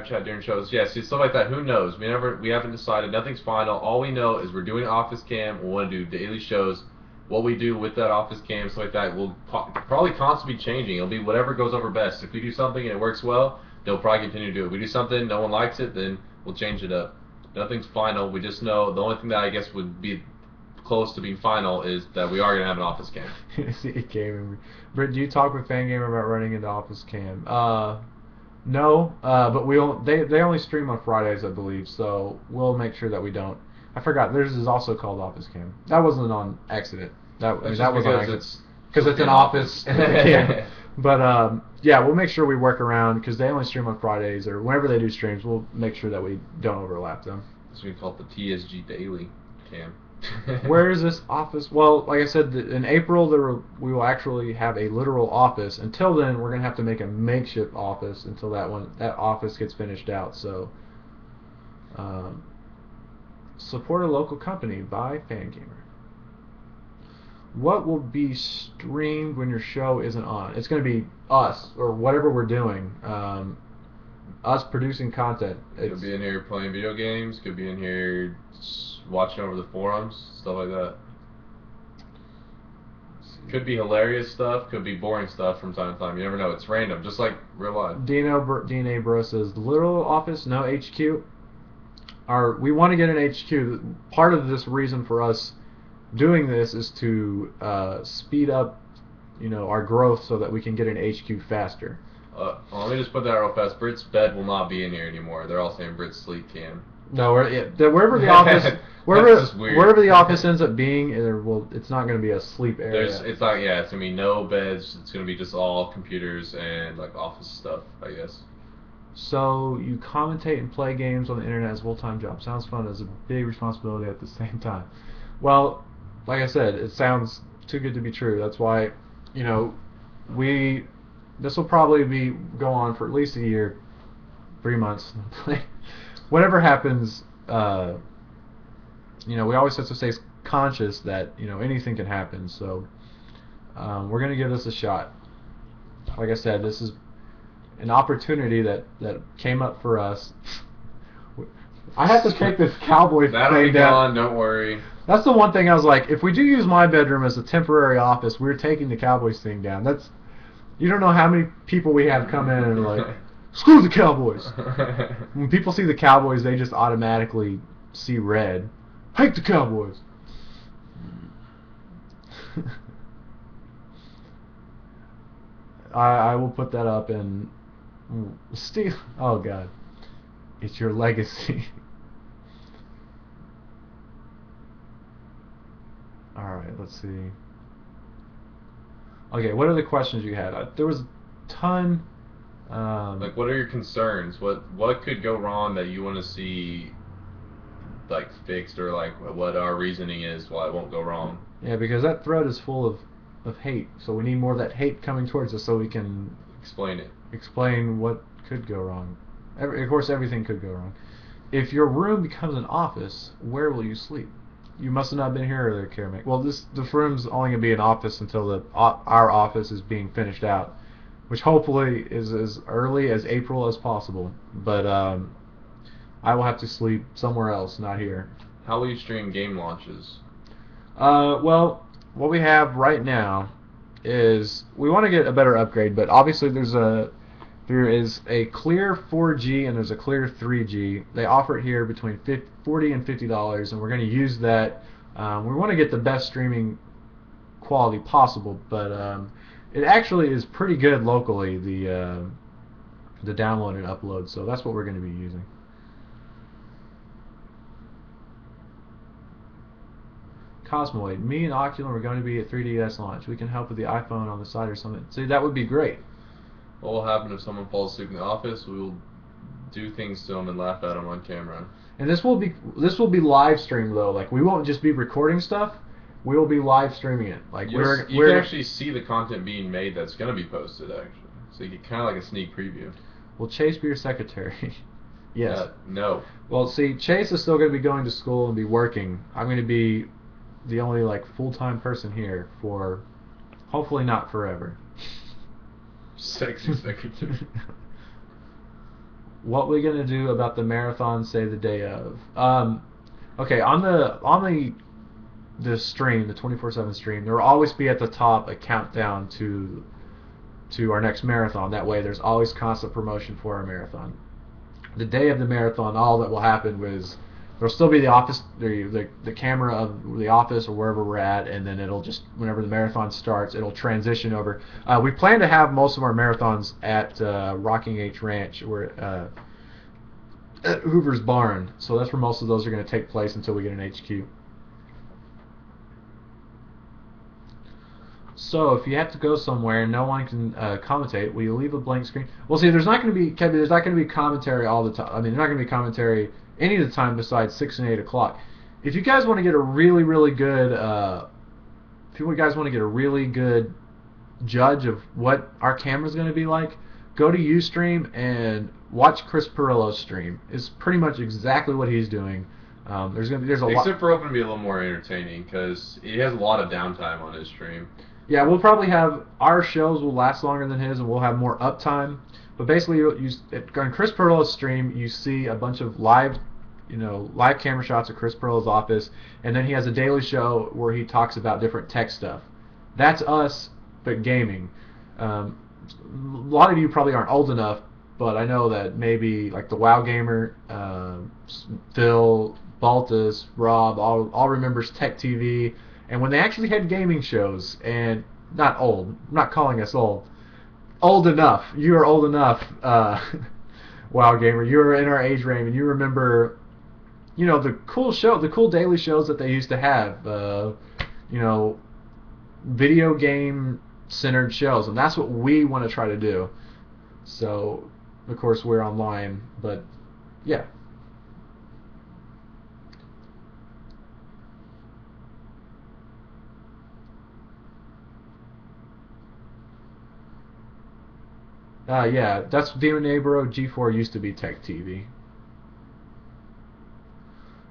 chat during shows? Yeah, see, stuff like that. Who knows? We haven't decided. Nothing's final. All we know is we're doing office cam. We want to do daily shows. What we do with that office cam, stuff like that, will probably constantly be changing. It'll be whatever goes over best. If we do something and it works well, they'll probably continue to do it. If we do something, no one likes it, then we'll change it up. Nothing's final. We just know the only thing that I guess would be close to being final is that we are going to have an office cam. Britt, do you talk with Fangamer about running into office cam? No, but they only stream on Fridays, I believe, so we'll make sure that we don't. I forgot, theirs is also called Office Cam. That wasn't on accident. That was on accident. Because it's an office. Yeah. But, yeah, we'll make sure we work around, because they only stream on Fridays, or whenever they do streams, we'll make sure that we don't overlap them. So we call it the TSG Daily Cam. Where is this office? Well, like I said, in April we will actually have a literal office. Until then, we're going to have to make a makeshift office until that office gets finished out. So, support a local company by Fangamer. What will be streamed when your show isn't on? It's going to be us, or whatever we're doing. Us producing content. Could be in here playing video games. Could be in here watching over the forums, stuff like that. Could be hilarious stuff. Could be boring stuff from time to time. You never know. It's random, just like real life. DNA Bro says, literal office, no HQ. We want to get an HQ. Part of this reason for us doing this is to speed up, our growth so that we can get an HQ faster. Let me just put that real fast. Britt's bed will not be in here anymore. They're all saying Britt's sleep cam. No, wherever the office, wherever the office ends up being, it's not going to be a sleep area. It's going to be no beds. It's going to be just all computers and like office stuff, I guess. So you commentate and play games on the internet as a full-time job. Sounds fun. As a big responsibility at the same time. Well, like I said, it sounds too good to be true. That's why, this will probably go on for at least a year, 3 months. Whatever happens, we always have to stay conscious that anything can happen. So we're gonna give this a shot. Like I said, this is an opportunity that came up for us. I have to take this Cowboys That'll be gone, don't worry. That's the one thing I was like, if we do use my bedroom as a temporary office, we're taking the Cowboys thing down. You don't know how many people we have come in and like, Screw the Cowboys. When people see the Cowboys, they just automatically see red. Hate the Cowboys. I will put that up and Steve. Oh God, it's your legacy. All right, let's see. Okay, what are the questions you had? There was a ton. Like, what are your concerns? What could go wrong that you want to see, like, fixed, or like what our reasoning is why it won't go wrong? Yeah, because that thread is full of hate, so we need more of that hate coming towards us so we can Explain it. explain what could go wrong. Of course, everything could go wrong. If your room becomes an office, where will you sleep? You must have not been here earlier, Karamik. Well, the room's only going to be an office until our office is being finished out, which hopefully is as early as April as possible. But I will have to sleep somewhere else, not here. How will you stream game launches? Well, what we have right now is we want to get a better upgrade, but obviously there is a clear 4G and there's a clear 3G. They offer it here between $40 and $50, and we're going to use that. We want to get the best streaming quality possible, but it actually is pretty good locally, the download and upload, so that's what we're going to be using. Cosmoid, me and Oculum are going to be at 3DS launch. We can help with the iPhone on the side or something. See, that would be great. What will happen if someone falls asleep in the office? We will do things to them and laugh at them on camera. And this will be live streamed though. Like, we won't just be recording stuff. We will be live streaming it. Like, you can actually see the content being made that's going to be posted, actually. So you get kind of like a sneak preview. Will Chase be your secretary? Yes. No. Well, see, Chase is still going to be going to school and be working. I'm going to be the only like full-time person here for hopefully not forever. Sexy secretary. What we gonna do about the marathon? Say the day of. Okay, on the stream, the 24/7 stream, there will always be at the top a countdown to our next marathon. That way, there's always constant promotion for our marathon. The day of the marathon, all that will happen was there'll still be the office, the camera of the office or wherever we're at, and then it'll just, whenever the marathon starts, it'll transition over. We plan to have most of our marathons at Rocking H Ranch, or at Hoover's Barn. So that's where most of those are going to take place until we get an HQ. So if you have to go somewhere and no one can commentate, will you leave a blank screen? Well, see, there's not going to be, Kevin, there's not going to be commentary all the time. I mean, there's not going to be commentary any of the time besides 6 and 8 o'clock. If you guys want to get a really, really good, if you guys want to get a really good judge of what our camera's going to be like, go to Ustream and watch Chris Perillo's stream. It's pretty much exactly what he's doing. There's a lot. Except for hoping to be a little more entertaining, because he has a lot of downtime on his stream. Yeah, we'll probably have, our shows will last longer than his, and we'll have more uptime. But basically, on Chris Perillo's stream, you see a bunch of live camera shots of Chris Perillo's office, and then he has a daily show where he talks about different tech stuff. That's us, but gaming. A lot of you probably aren't old enough, but I know that maybe like the WoW Gamer, Phil, Baltus, Rob, all remembers Tech TV. And when they actually had gaming shows, and not old, I'm not calling us old enough. You are old enough, WoW Gamer. You are in our age range, and you remember, the cool daily shows that they used to have. Video game centered shows, and that's what we want to try to do. So, of course, we're online, but yeah. Yeah, that's Demon Neighbor. G4 used to be Tech TV.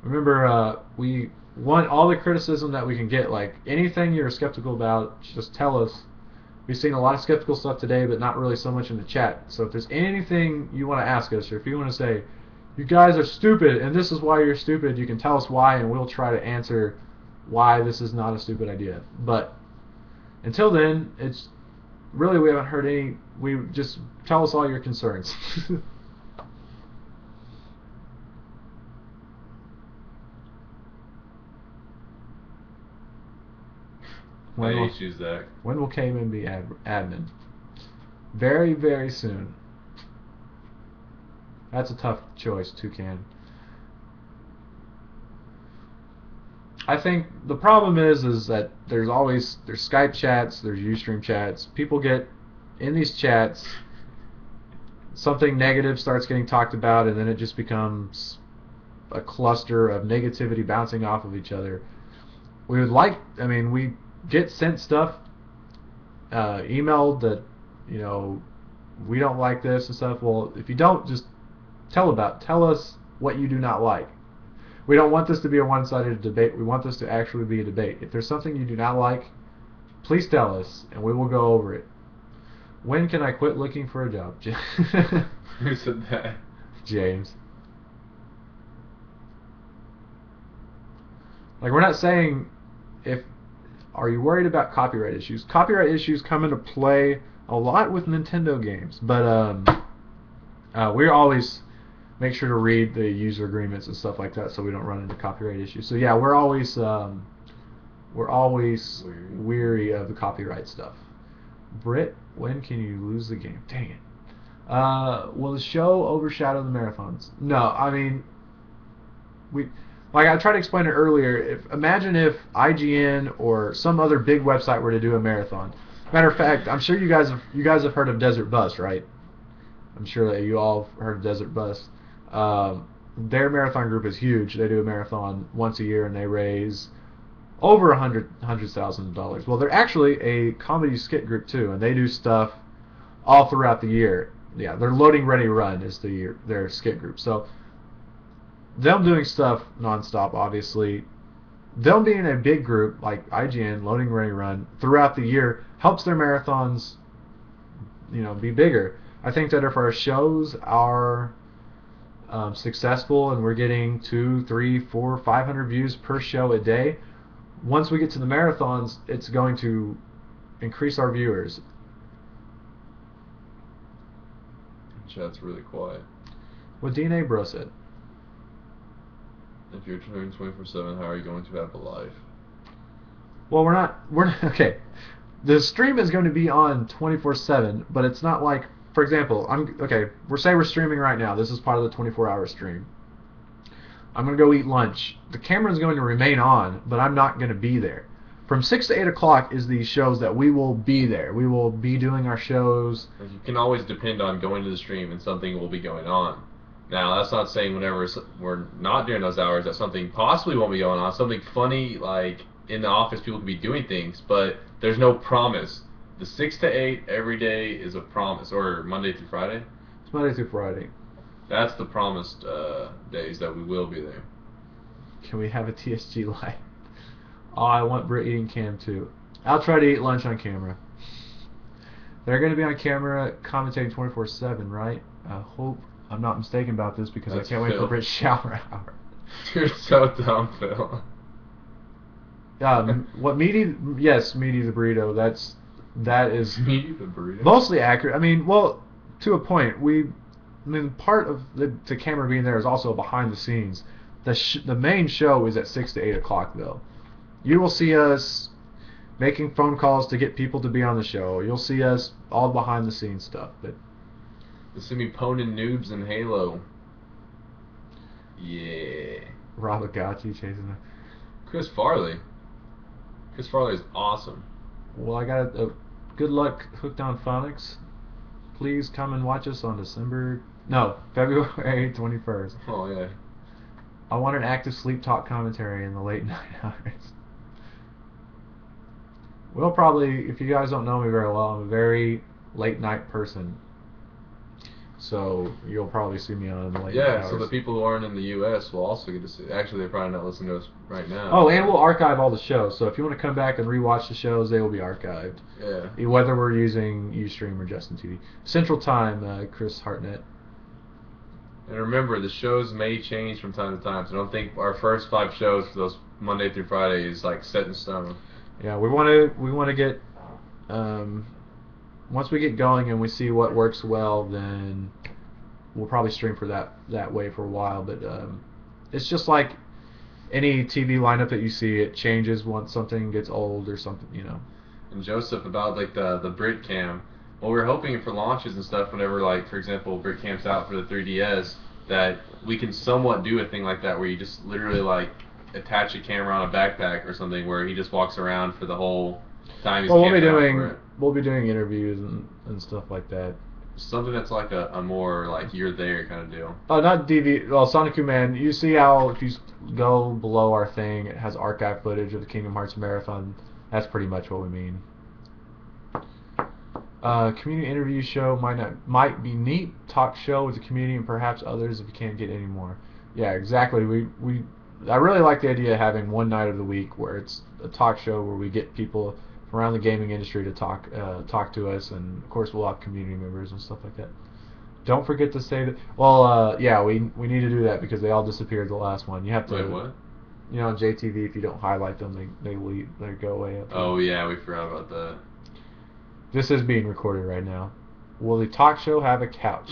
Remember, we want all the criticism that we can get. Like, anything you're skeptical about, just tell us. We've seen a lot of skeptical stuff today, but not really so much in the chat. So if there's anything you want to ask us, or if you want to say, you guys are stupid, and this is why you're stupid, you can tell us why, and we'll try to answer why this is not a stupid idea. But until then, it's really, we haven't heard any. We just tell us all your concerns. I hate you, Zach. When will Cayman be admin? Very, very soon. That's a tough choice, Toucan. I think the problem is that there's Skype chats, there's Ustream chats. People get in these chats, something negative starts getting talked about, and then it just becomes a cluster of negativity bouncing off of each other. We get sent stuff emailed that, we don't like this and stuff. Well, if you don't, just tell us what you do not like. We don't want this to be a one-sided debate. We want this to actually be a debate. If there's something you do not like, please tell us, and we will go over it. When can I quit looking for a job? Who said that? James. Like, we're not saying are you worried about copyright issues? Copyright issues come into play a lot with Nintendo games, but we always make sure to read the user agreements and stuff like that so we don't run into copyright issues. So yeah, we're always weary of the copyright stuff. Britt, when can you lose the game? Dang it. Will the show overshadow the marathons? No, I mean, like I tried to explain it earlier. Imagine if IGN or some other big website were to do a marathon. Matter of fact, I'm sure you guys have heard of Desert Bus, right? I'm sure that you all have heard of Desert Bus. Their marathon group is huge. They do a marathon once a year, and they raise over $100,000. Well, they're actually a comedy skit group too, and they do stuff all throughout the year. Yeah, their Loading Ready Run is their skit group. So them doing stuff nonstop, obviously. Them being a big group like IGN, Loading Ready Run, throughout the year helps their marathons, be bigger. I think that if our shows are successful and we're getting 200, 300, 400, 500 views per show a day, once we get to the marathons, it's going to increase our viewers. Chat's really quiet. What DNA Bro said. If you're doing 24/7, how are you going to have a life? Well, we're not okay. The stream is going to be on 24/7, but it's not like, for example, we're streaming right now. This is part of the 24-hour stream. I'm going to go eat lunch. The camera is going to remain on, but I'm not going to be there. From 6 to 8 o'clock is these shows that we will be there. We will be doing our shows. You can always depend on going to the stream and something will be going on. Now, that's not saying whenever we're not during those hours that something possibly won't be going on. Something funny, like in the office, people can be doing things, but there's no promise. The 6 to 8 every day is a promise, or Monday through Friday? It's Monday through Friday. That's the promised days that we will be there. Can we have a TSG live? Oh, I want Britt eating cam too. I'll try to eat lunch on camera. They're going to be on camera commentating 24/7, right? I hope I'm not mistaken about this because I can't wait for Britt's shower hour. You're so dumb, Phil. What Meaty? Yes, Meaty the burrito. That is Meaty the burrito. Mostly accurate. I mean, well, to a point. Part of the camera being there is also behind the scenes. The main show is at 6 to 8 o'clock though. You will see us making phone calls to get people to be on the show. You'll see us all behind the scenes stuff. But you'll see me poning noobs in Halo. Yeah. Rob Agachi chasing them. Chris Farley. Chris Farley is awesome. Well, I got a good luck hooked on phonics. Please come and watch us on February 21st. Oh yeah. I want an active sleep talk commentary in the late night hours. We'll probably, if you guys don't know me very well, I'm a very late night person. So you'll probably see me on the late night hours. Yeah, so the people who aren't in the U.S. will also get to see. Actually, they're probably not listening to us right now. Oh, and we'll archive all the shows. So if you want to come back and rewatch the shows, they will be archived. Yeah. Whether we're using Ustream or Justin TV. Central Time, Chris Hartnett. And remember, the shows may change from time to time. So don't think our first 5 shows for those Monday through Friday is like set in stone. Yeah, we want to get once we get going and we see what works well, then we'll probably stream for that way for a while. But it's just like any TV lineup that you see, it changes once something gets old or something, you know. And Joseph, about like the Brit Cam, well, we're hoping for launches and stuff whenever, like, for example, Brit Cam's out for the 3DS, that we can somewhat do a thing like that where you just literally like attach a camera on a backpack or something where he just walks around for the whole time he's Well, we'll be doing interviews and stuff like that. Something that's like a more like you're there kind of deal. Oh, not DV. Well, Sonic Command. You see how if you go below our thing, it has archive footage of the Kingdom Hearts Marathon. That's pretty much what we mean. Community interview show might be neat. Talk show with the community and perhaps others if you can't get any more. Yeah, exactly. I really like the idea of having one night of the week where it's a talk show where we get people from around the gaming industry to talk to us, and of course we'll have community members and stuff like that. Don't forget to say that. Well, yeah, we need to do that because they all disappeared the last one. You have to. Wait, what? You know, on JTV, if you don't highlight them, they leave. They go away. Oh yeah, we forgot about that. This is being recorded right now. Will the talk show have a couch?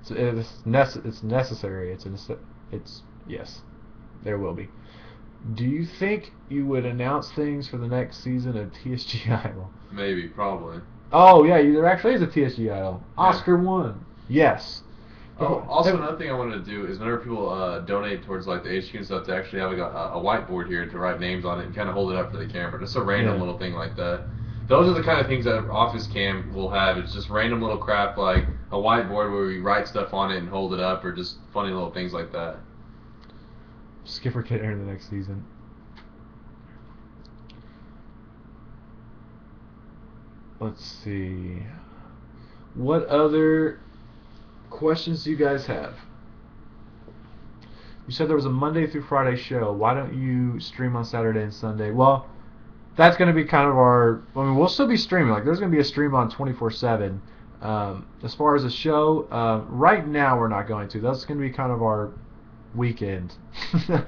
It's necessary. It's yes, there will be. Do you think you would announce things for the next season of TSG Idol? Maybe, probably. Oh yeah, there actually is a TSG Idol. Oscar won. Yes. Oh, also another thing I wanted to do is whenever people donate towards like the HQ and stuff, to actually have a whiteboard here to write names on it and kind of hold it up for the camera. Just a random little thing like that. Those are the kind of things that Office Cam will have. It's just random little crap like a whiteboard where we write stuff on it and hold it up, or just funny little things like that. Skipper can enter the next season. Let's see. What other questions do you guys have? You said there was a Monday through Friday show. Why don't you stream on Saturday and Sunday? Well, that's going to be kind of our... I mean, we'll still be streaming. Like, there's going to be a stream on 24/7. As far as a show, right now we're not going to. That's going to be kind of our weekend. That's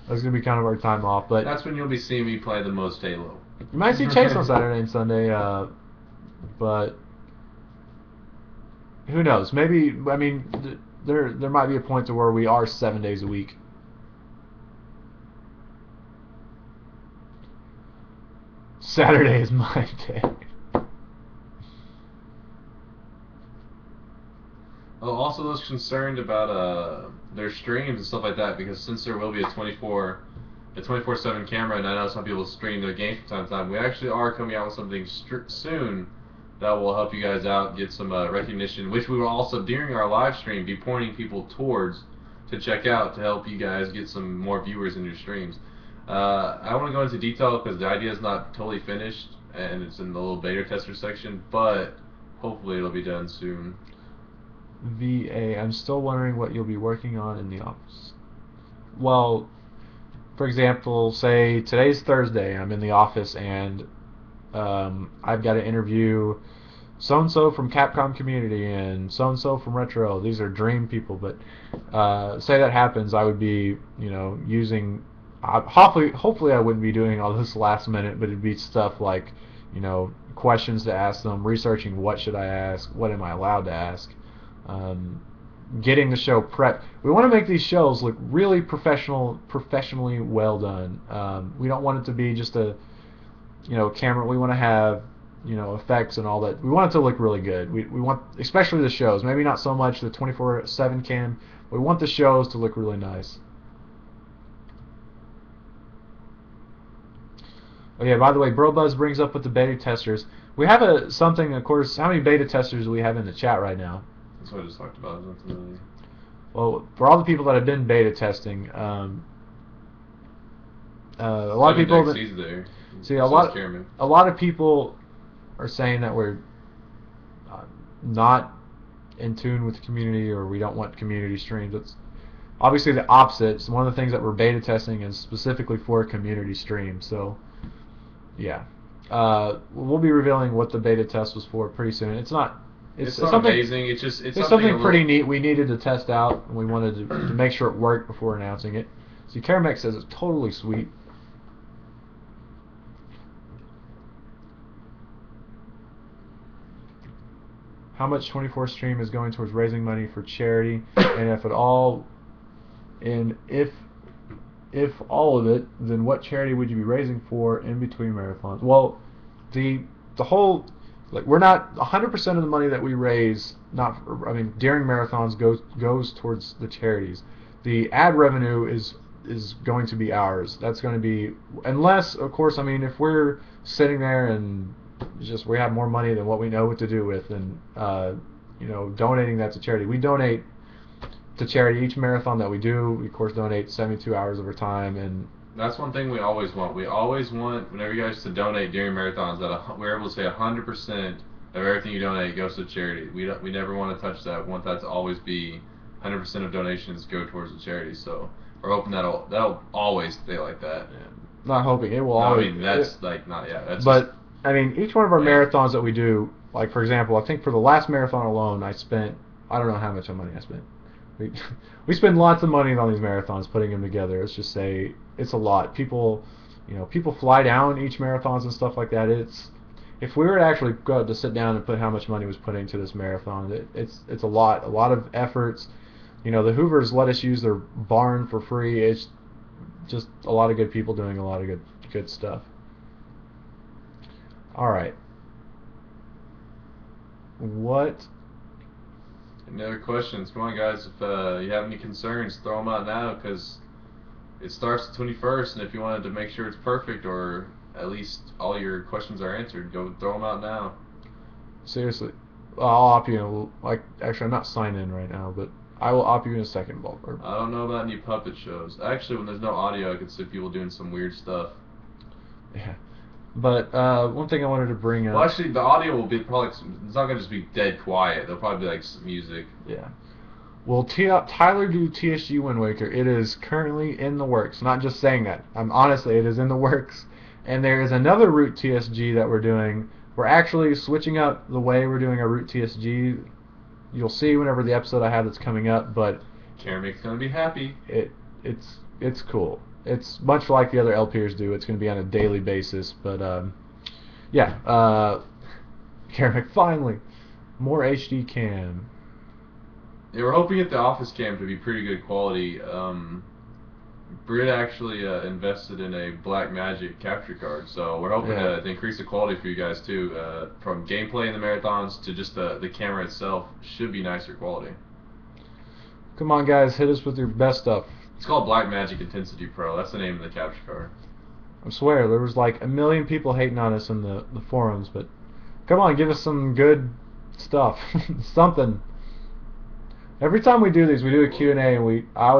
going to be kind of our time off. But that's when you'll be seeing me play the most Halo. You might see Chase on Saturday and Sunday, but who knows? Maybe, I mean, there might be a point to where we are 7 days a week. Saturday is my day. Oh, also those concerned about their streams and stuff like that, because since there will be a 24/7 camera, and I know some people stream their games from time to time, we actually are coming out with something soon that will help you guys out, get some recognition, which we will also, during our live stream, be pointing people towards to check out to help you guys get some more viewers in your streams. I don't want to go into detail because the idea is not totally finished, and it's in the little beta tester section, but hopefully it'll be done soon. VA, I'm still wondering what you'll be working on in the office. Well, for example, say today's Thursday, I'm in the office and I've got to interview so-and-so from Capcom Community and so-and-so from Retro. These are dream people, but say that happens, I would be, using... hopefully I wouldn't be doing all this last minute, but it'd be stuff like, questions to ask them, researching what should I ask, what am I allowed to ask, getting the show prepped. We want to make these shows look really professionally well done. We don't want it to be just a, camera. We want to have, effects and all that. We want it to look really good. We want, especially the shows, maybe not so much the 24/7 cam. We want the shows to look really nice. Oh yeah, by the way, BroBuzz brings up with the beta testers. We have something, of course. How many beta testers do we have in the chat right now? That's what I just talked about. Well, for all the people that have been beta testing, a lot of people. A lot of people are saying that we're not in tune with the community, or we don't want community streams. It's obviously the opposite. It's one of the things that we're beta testing is specifically for community streams. So. Yeah, we'll be revealing what the beta test was for pretty soon. It's not amazing. It's something pretty neat. We needed to test out, and we wanted to make sure it worked before announcing it. See, Karamek says it's totally sweet. how much 24 stream is going towards raising money for charity, and if at all, and if all of it, then what charity would you be raising for in between marathons? Well, the whole, like, we're not 100% of the money that we raise, during marathons goes towards the charities. The ad revenue is going to be ours. That's going to be, unless, of course, if we're sitting there and just we have more money than what we know what to do with, and donating that to charity. We donate to charity each marathon that we do. We of course donate 72 hours of our time, and that's one thing we always want. We always want, whenever you guys to donate during marathons, that we're able to say 100% of everything you donate goes to charity. We never want to touch that. We want that to always be 100% of donations go towards the charity. So we're hoping that'll always stay like that. Yeah. Not hoping it will always. But each one of our marathons that we do, like for example, I think for the last marathon alone, I don't know how much money I spent. We spend lots of money on these marathons, putting them together. Let's just say it's a lot. People fly down each marathons and stuff like that. If we were to actually go to sit down and put how much money was put into this marathon, it's a lot of efforts. The Hoovers let us use their barn for free. It's just a lot of good people doing a lot of good stuff. All right. What? Any other questions? Come on, guys. If you have any concerns, throw them out now, because it starts the 21st, and if you wanted to make sure it's perfect, or at least all your questions are answered, go throw them out now. Seriously. I'll opt you in actually, I'm not signed in right now, but I will opt you in a second, Bulb. I don't know about any puppet shows. Actually, when there's no audio, I could see people doing some weird stuff. Yeah. But one thing I wanted to bring up. Well, actually, the audio will be probably. It's not gonna just be dead quiet. There'll probably be some music. Yeah. Will Tyler do TSG Wind Waker? It is currently in the works. Not just saying that. Honestly, it is in the works. And there is another Route TSG that we're doing. We're actually switching up the way we're doing our Route TSG. You'll see whenever the episode I have that's coming up, but Karamik's gonna be happy. It's cool. It's much like the other LPers do. It's going to be on a daily basis, but Karamik, finally, more HD cam. Yeah, we're hoping at the office cam to be pretty good quality. Britt actually invested in a Blackmagic capture card, so we're hoping to increase the quality for you guys too. From gameplay in the marathons to just the camera itself, should be nicer quality. Come on, guys, hit us with your best stuff. It's called Blackmagic Intensity Pro. That's the name of the capture card. I swear, there was like 1 million people hating on us in the forums, but come on, give us some good stuff. Something. Every time we do these, we do a Q&A, and I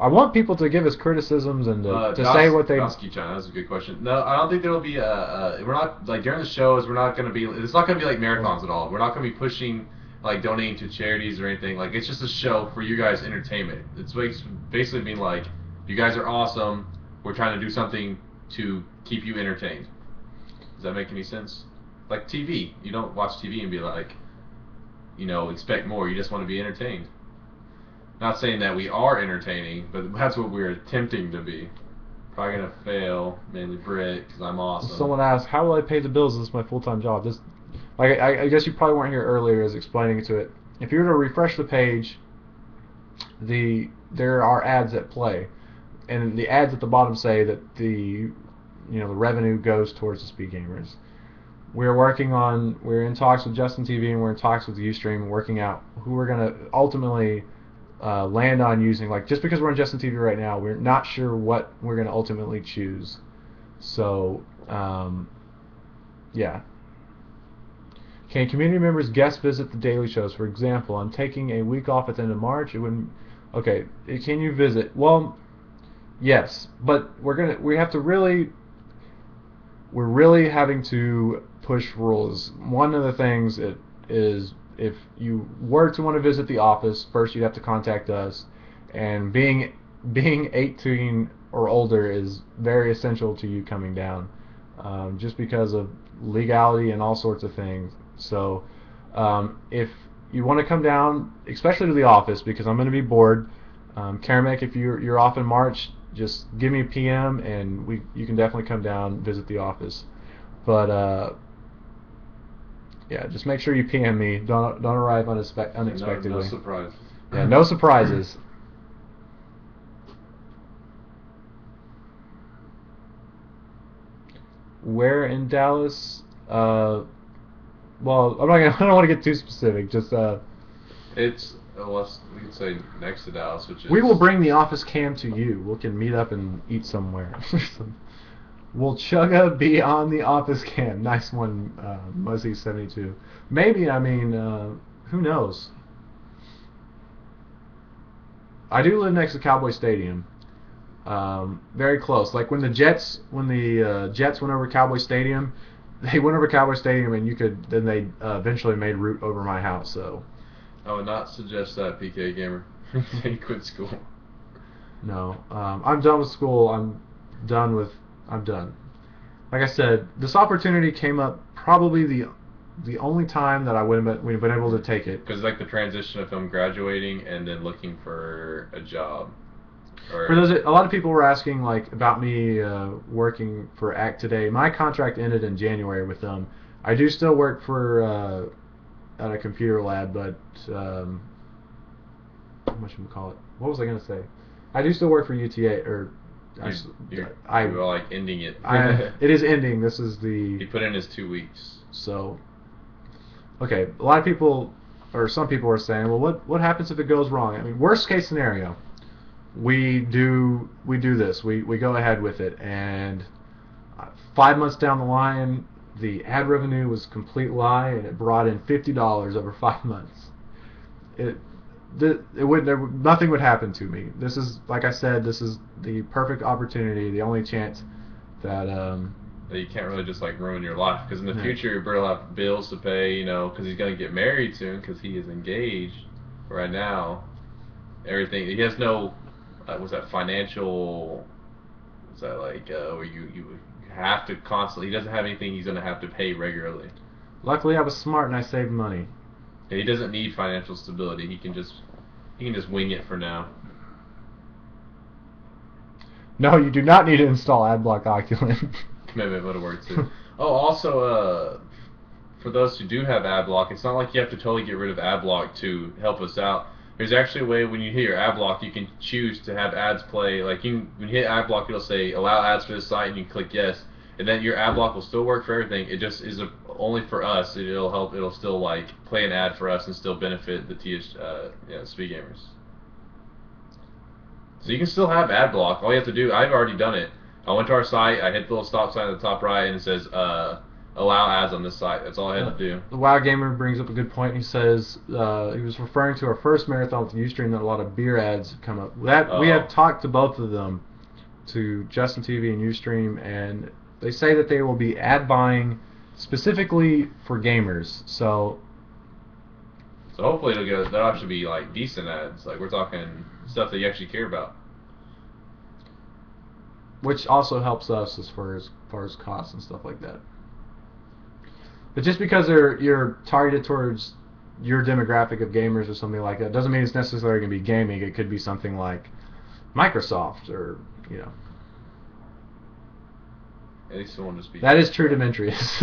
want people to give us criticisms and to say what they... Dosky-chan, that's a good question. No, I don't think there will be we're not, during the shows, we're not going to be... It's not going to be like marathons at all. We're not going to be pushing... donating to charities or anything. It's just a show for you guys' entertainment. It's basically being like, you guys are awesome. We're trying to do something to keep you entertained. Does that make any sense? Like TV. You don't watch TV and be like, expect more. You just want to be entertained. Not saying that we are entertaining, but that's what we're attempting to be. Probably going to fail, mainly Britt, because I'm awesome. Someone asked, how will I pay the bills? This is my full-time job. I guess you probably weren't here earlier as explaining to it. If you were to refresh the page, there are ads at play, and the ads at the bottom say that the revenue goes towards the TheSpeedGamers. We're in talks with Justin TV, and we're in talks with Ustream, working out who we're gonna ultimately land on using. Just because we're on Justin TV right now, we're not sure what we're gonna ultimately choose. So, yeah. Can community members guest visit the daily shows? For example, I'm taking a week off at the end of March. It wouldn't. Okay, can you visit? Well, yes, but we're really having to push rules. One of the things is if you were to want to visit the office, first you'd have to contact us, and being 18 or older is very essential to you coming down, just because of legality and all sorts of things. So if you want to come down, especially to the office, because I'm going to be bored, Karamik, if you're off in March, just give me a PM and you can definitely come down, visit the office. But Yeah, just make sure you PM me. Don't arrive unexpectedly. No surprise. Yeah, no surprises. Where in Dallas? Well, I'm not gonna. I don't want to get too specific. Just It's we could say next to Dallas, which is. we will bring the office cam to you. We can meet up and eat somewhere. Will Chugga be on the office cam? Nice one, Muzzy72. Maybe. I mean, who knows? I do live next to Cowboy Stadium. Very close. Like when the Jets went over Cowboy Stadium, they went over Cowboy Stadium, and then they eventually made route over my house. So I would not suggest that, PK Gamer. He quit school. no, I'm done with school. I'm done. Like I said, this opportunity came up probably the only time that we've been able to take it. Because like the transition of him graduating and then looking for a job. For those, a lot of people were asking like about me working for Act Today. My contract ended in January with them. I do still work for at a computer lab, but whatchamacallit? What was I gonna say? I do still work for UTA, or I were like ending it. It is ending. This is the. He put in his 2 weeks. So. Okay, a lot of people, or some people are saying, well, what happens if it goes wrong? I mean, worst case scenario. We do this. We go ahead with it, and 5 months down the line, the ad revenue was a complete lie, and it brought in $50 over 5 months. Nothing would happen to me. This is, like I said, this is the perfect opportunity, the only chance that you can't really just like ruin your life, because in the future you're going to have bills to pay, you know, because he's going to get married soon, because he is engaged right now. Everything, he has no. Was that financial? Was that like where you have to constantly? He doesn't have anything he's gonna have to pay regularly. Luckily, I was smart and I saved money. Yeah, he doesn't need financial stability. He can just wing it for now. No, you do not need to install AdBlock Oculent. Commitment would have worked too. Oh, also, for those who do have AdBlock, it's not like you have to totally get rid of AdBlock to help us out. There's actually a way when you hit your ad block, you can choose to have ads play. Like when you hit ad block, it'll say allow ads for this site, and you can click yes, and then your ad block will still work for everything. It just is only for us. It'll help. It'll still like play an ad for us and still benefit the TheSpeedGamers. So you can still have ad block. All you have to do, I've already done it. I went to our site. I hit the little stop sign at the top right, and it says allow ads on this site. That's all I had to do. The WoW Gamer brings up a good point. He says he was referring to our first marathon with Ustream that a lot of beer ads have come up. We have talked to both of them, to Justin TV and Ustream, and they say that they will be ad buying specifically for gamers. So hopefully that'll actually be like decent ads. Like we're talking stuff that you actually care about. Which also helps us as far as costs and stuff like that. But just because you're targeted towards your demographic of gamers or something like that doesn't mean it's necessarily going to be gaming. It could be something like Microsoft or, you know. At least it won't just be. That is true, Demetrius.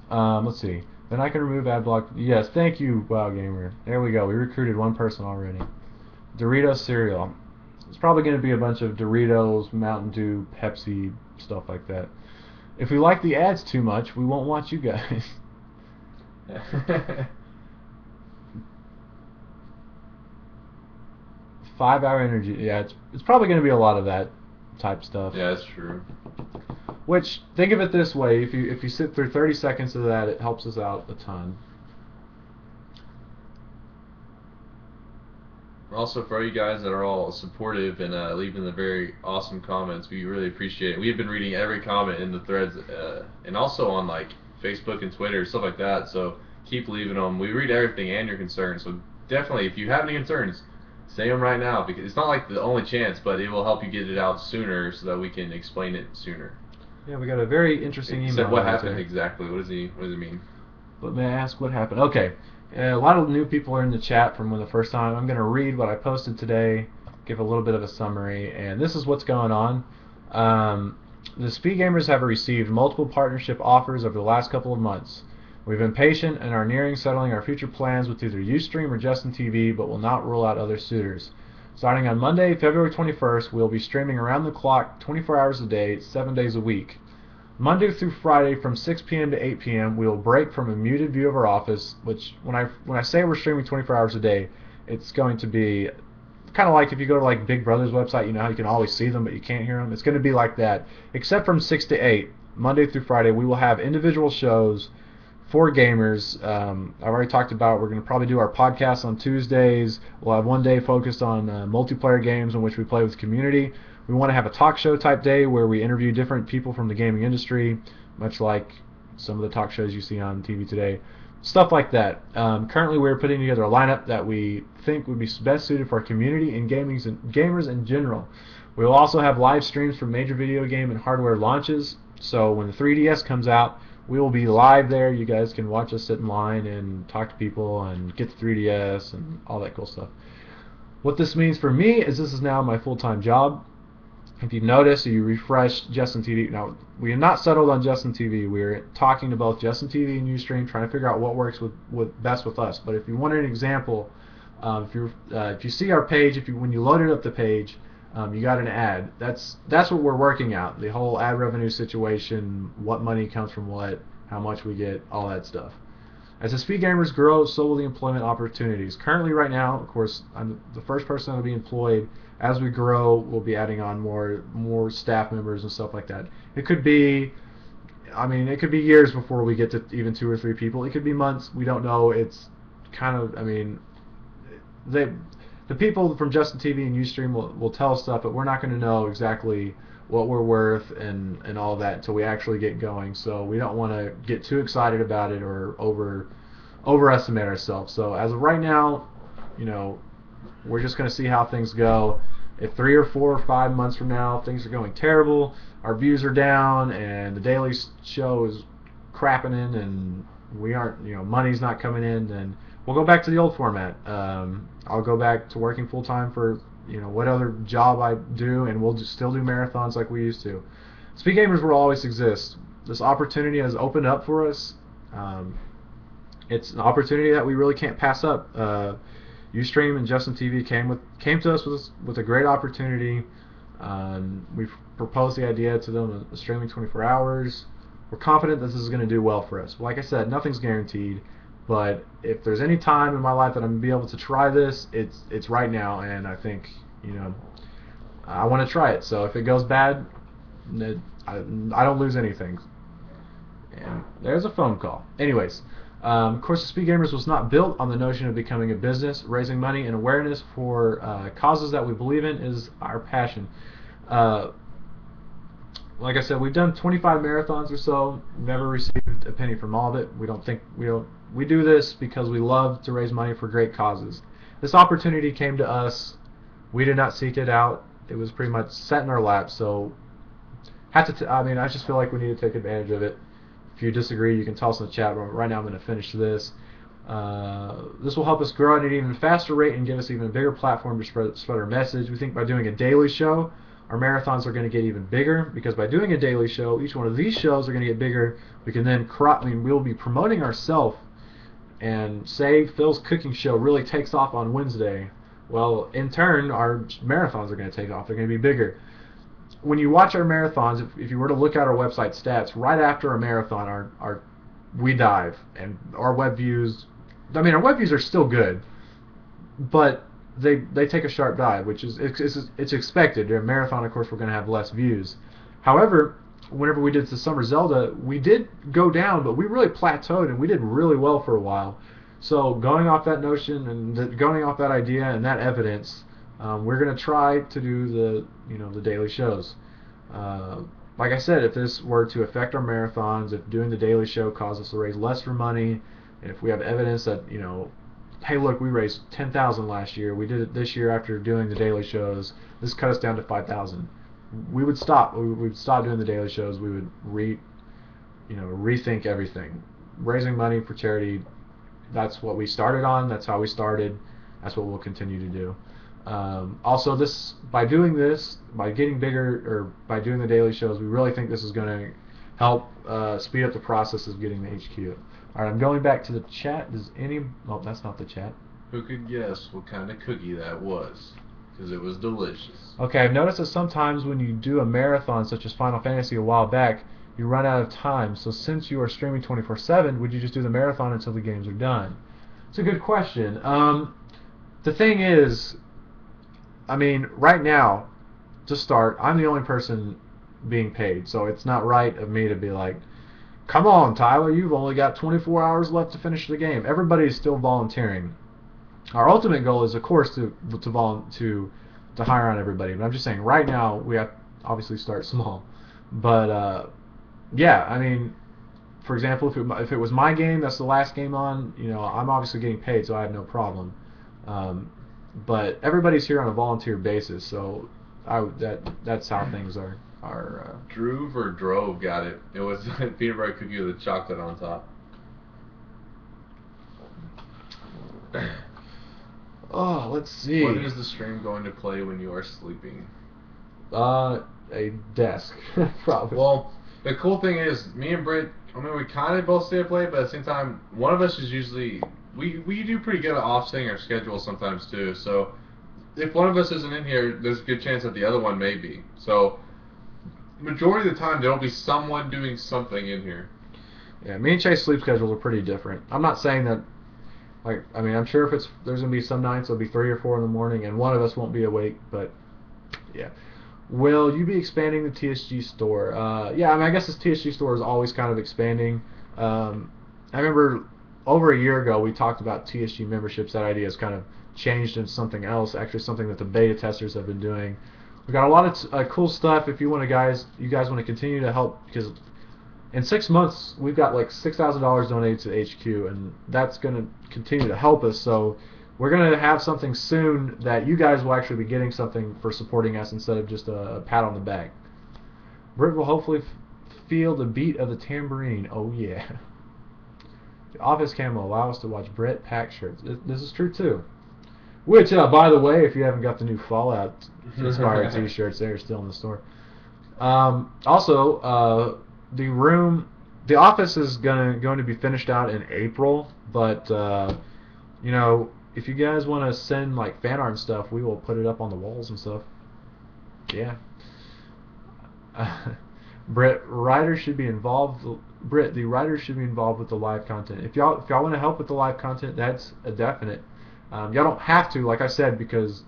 Let's see. Then I can remove AdBlock. Yes, thank you, WoW Gamer. There we go. We recruited one person already. Doritos cereal. It's probably going to be a bunch of Doritos, Mountain Dew, Pepsi, stuff like that. If we like the ads too much, we won't watch you guys. 5 hour energy. Yeah, it's probably going to be a lot of that type stuff. Yeah, that's true. Which, think of it this way: if you sit through 30 seconds of that, it helps us out a ton. Also, for you guys that are all supportive and leaving the very awesome comments, we really appreciate it. We have been reading every comment in the threads, and also on like Facebook and Twitter, stuff like that. So keep leaving them. We read everything and your concerns. So definitely, if you have any concerns, say them right now, because it's not like the only chance, but it will help you get it out sooner so that we can explain it sooner. Yeah, we got a very interesting email. Said what happened exactly? What does it mean? But may I ask what happened? Okay. A lot of new people are in the chat from the first time. I'm going to read what I posted today, give a little bit of a summary, and this is what's going on. The TheSpeedGamers have received multiple partnership offers over the last couple of months. We've been patient and are nearing settling our future plans with either Ustream or Justin TV, but will not rule out other suitors. Starting on Monday, February 21st, we'll be streaming around the clock 24 hours a day, 7 days a week. Monday through Friday from 6 p.m. to 8 p.m. we will break from a muted view of our office, which when I say we're streaming 24 hours a day, it's going to be kind of like if you go to like Big Brother's website, you know how you can always see them but you can't hear them. It's going to be like that, except from 6 to 8, Monday through Friday, we will have individual shows for gamers. I've already talked about we're going to probably do our podcast on Tuesdays. We'll have one day focused on multiplayer games in which we play with the community. We want to have a talk show type day where we interview different people from the gaming industry, much like some of the talk shows you see on TV today. Stuff like that. Currently we're putting together a lineup that we think would be best suited for our community and gamers in general. We will also have live streams for major video game and hardware launches. So when the 3DS comes out, we will be live there. You guys can watch us sit in line and talk to people and get the 3DS and all that cool stuff. What this means for me is this is now my full-time job. If you notice, you refresh Justin TV. Now, we have not settled on Justin TV. We're talking to both Justin TV and Ustream, trying to figure out what works with best with us. But if you wanted an example, if you see our page, when you loaded up the page, you got an ad. That's what we're working out. The whole ad revenue situation, what money comes from what, how much we get, all that stuff. As the TheSpeedGamers grow, so will the employment opportunities. Currently, right now, of course, I'm the first person that will be employed. As we grow, we'll be adding on more staff members and stuff like that. It could be, it could be years before we get to even 2 or 3 people. It could be months. We don't know. It's kind of, the people from Justin TV and Ustream will tell us stuff, but we're not going to know exactly what we're worth and all that until we actually get going. So we don't want to get too excited about it or overestimate ourselves. So as of right now, we're just going to see how things go. If 3 or 4 or 5 months from now things are going terrible, our views are down, and the daily show is crapping in, and we aren't, money's not coming in, then we'll go back to the old format. I'll go back to working full time for what other job I do, and we'll still do marathons like we used to. TheSpeedGamers will always exist. This opportunity has opened up for us. It's an opportunity that we really can't pass up. Ustream and Justin TV came to us with a great opportunity. We've proposed the idea to them of streaming 24 hours. We're confident that this is going to do well for us. Like I said, nothing's guaranteed, but if there's any time in my life that I'm going to be able to try this, it's right now, and I think I want to try it. So if it goes bad, I don't lose anything. And there's a phone call. Anyways. Of course, TheSpeedGamers was not built on the notion of becoming a business. Raising money and awareness for causes that we believe in is our passion. Like I said, we've done 25 marathons or so. Never received a penny from all of it. We do this because we love to raise money for great causes. This opportunity came to us. We did not seek it out. It was pretty much set in our lap. So, I just feel like we need to take advantage of it. If you disagree, you can tell us in the chat room. Right now I'm going to finish this. This will help us grow at an even faster rate and give us even a bigger platform to spread our message. We think by doing a daily show, our marathons are going to get even bigger, because by doing a daily show, each one of these shows are going to get bigger. We can then we'll be promoting ourselves, and say Phil's cooking show really takes off on Wednesday. Well, in turn, our marathons are going to take off. They're going to be bigger. When you watch our marathons, if you were to look at our website stats, right after a marathon, we dive, and our web views. Our web views are still good, but they take a sharp dive, which is it's expected. During a marathon, of course, we're going to have less views. However, whenever we did the Summer Zelda, we did go down, but we really plateaued, and we did really well for a while. So going off that notion and going off that idea and that evidence, we're going to try to do the daily shows. Like I said, if this were to affect our marathons, if doing the daily show caused us to raise less for money, and if we have evidence that, hey, look, we raised $10,000 last year, we did it this year after doing the daily shows, this cut us down to $5,000. We would stop. We would stop doing the daily shows. We would rethink everything. Raising money for charity, that's what we started on. That's how we started. That's what we'll continue to do. Also, by getting bigger, or by doing the daily shows, we really think this is going to help speed up the process of getting the HQ. All right, I'm going back to the chat. Does any? Oh, that's not the chat. Who could guess what kind of cookie that was? Because it was delicious. Okay, I've noticed that sometimes when you do a marathon, such as Final Fantasy a while back, you run out of time. So since you are streaming 24/7, would you just do the marathon until the games are done? It's a good question. The thing is, I mean, right now, to start, I'm the only person being paid, so it's not right of me to be like, come on, Tyler, you've only got 24 hours left to finish the game. Everybody's still volunteering. Our ultimate goal is, of course, to hire on everybody. But I'm just saying, right now we have to obviously start small. But yeah, I mean, for example, if it was my game, that's the last game on. You know, I'm obviously getting paid, so I have no problem. But everybody's here on a volunteer basis, so that's how things are. Droove or Drove got it. It was peanut butter cookie with chocolate on top. Oh, let's see. What is the stream going to play when you are sleeping? A desk, probably. Well, the cool thing is, me and Britt, I mean, we kind of both stay up late, but at the same time, one of us is usually, we do pretty good at offsetting our schedule sometimes too, so if one of us isn't in here, there's a good chance that the other one may be. So, majority of the time, there'll be someone doing something in here. Yeah, me and Chase sleep schedules are pretty different. I'm not saying that, like, I mean, I'm sure if there's going to be some nights it'll be 3 or 4 in the morning and one of us won't be awake, but yeah. Will you be expanding the TSG store? Yeah, I mean, I guess this TSG store is always kind of expanding. I remember over a year ago we talked about TSG memberships. That idea has kind of changed into something else, actually something that the beta testers have been doing. We got a lot of cool stuff. If you guys want to continue to help, because in 6 months we've got like $6,000 donated to HQ, and that's going to continue to help us. So we're going to have something soon that you guys will actually be getting something for supporting us instead of just a pat on the back. Britt will hopefully feel the beat of the tambourine. Oh yeah. The office cam will allow us to watch Britt pack shirts. This is true too. Which, by the way, if you haven't got the new Fallout inspired t-shirts, they're still in the store. Also, the office is going to be finished out in April, but you know, if you guys want to send like fan art and stuff, we will put it up on the walls and stuff. Yeah. Britt, writers should be involved. Britt, the writers should be involved with the live content. If y'all want to help with the live content, that's a definite. Y'all don't have to, like I said, because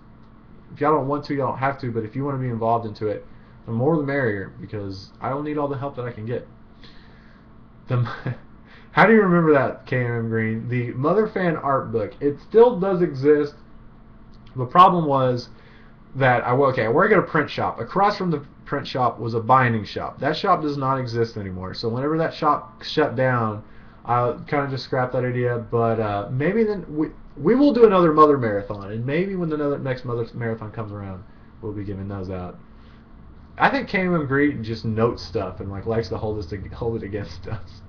if y'all don't want to, y'all don't have to. But if you want to be involved into it, the more the merrier, because I will need all the help that I can get. How do you remember that, KMM Green? The Mother Fan art book. It still does exist. The problem was that I work at a print shop. Across from the print shop was a binding shop. That shop does not exist anymore. So whenever that shop shut down, I kind of just scrapped that idea. But maybe then we will do another Mother Marathon, and maybe when the next Mother Marathon comes around, we'll be giving those out. I think KMM Green just notes stuff and like likes to hold it against us.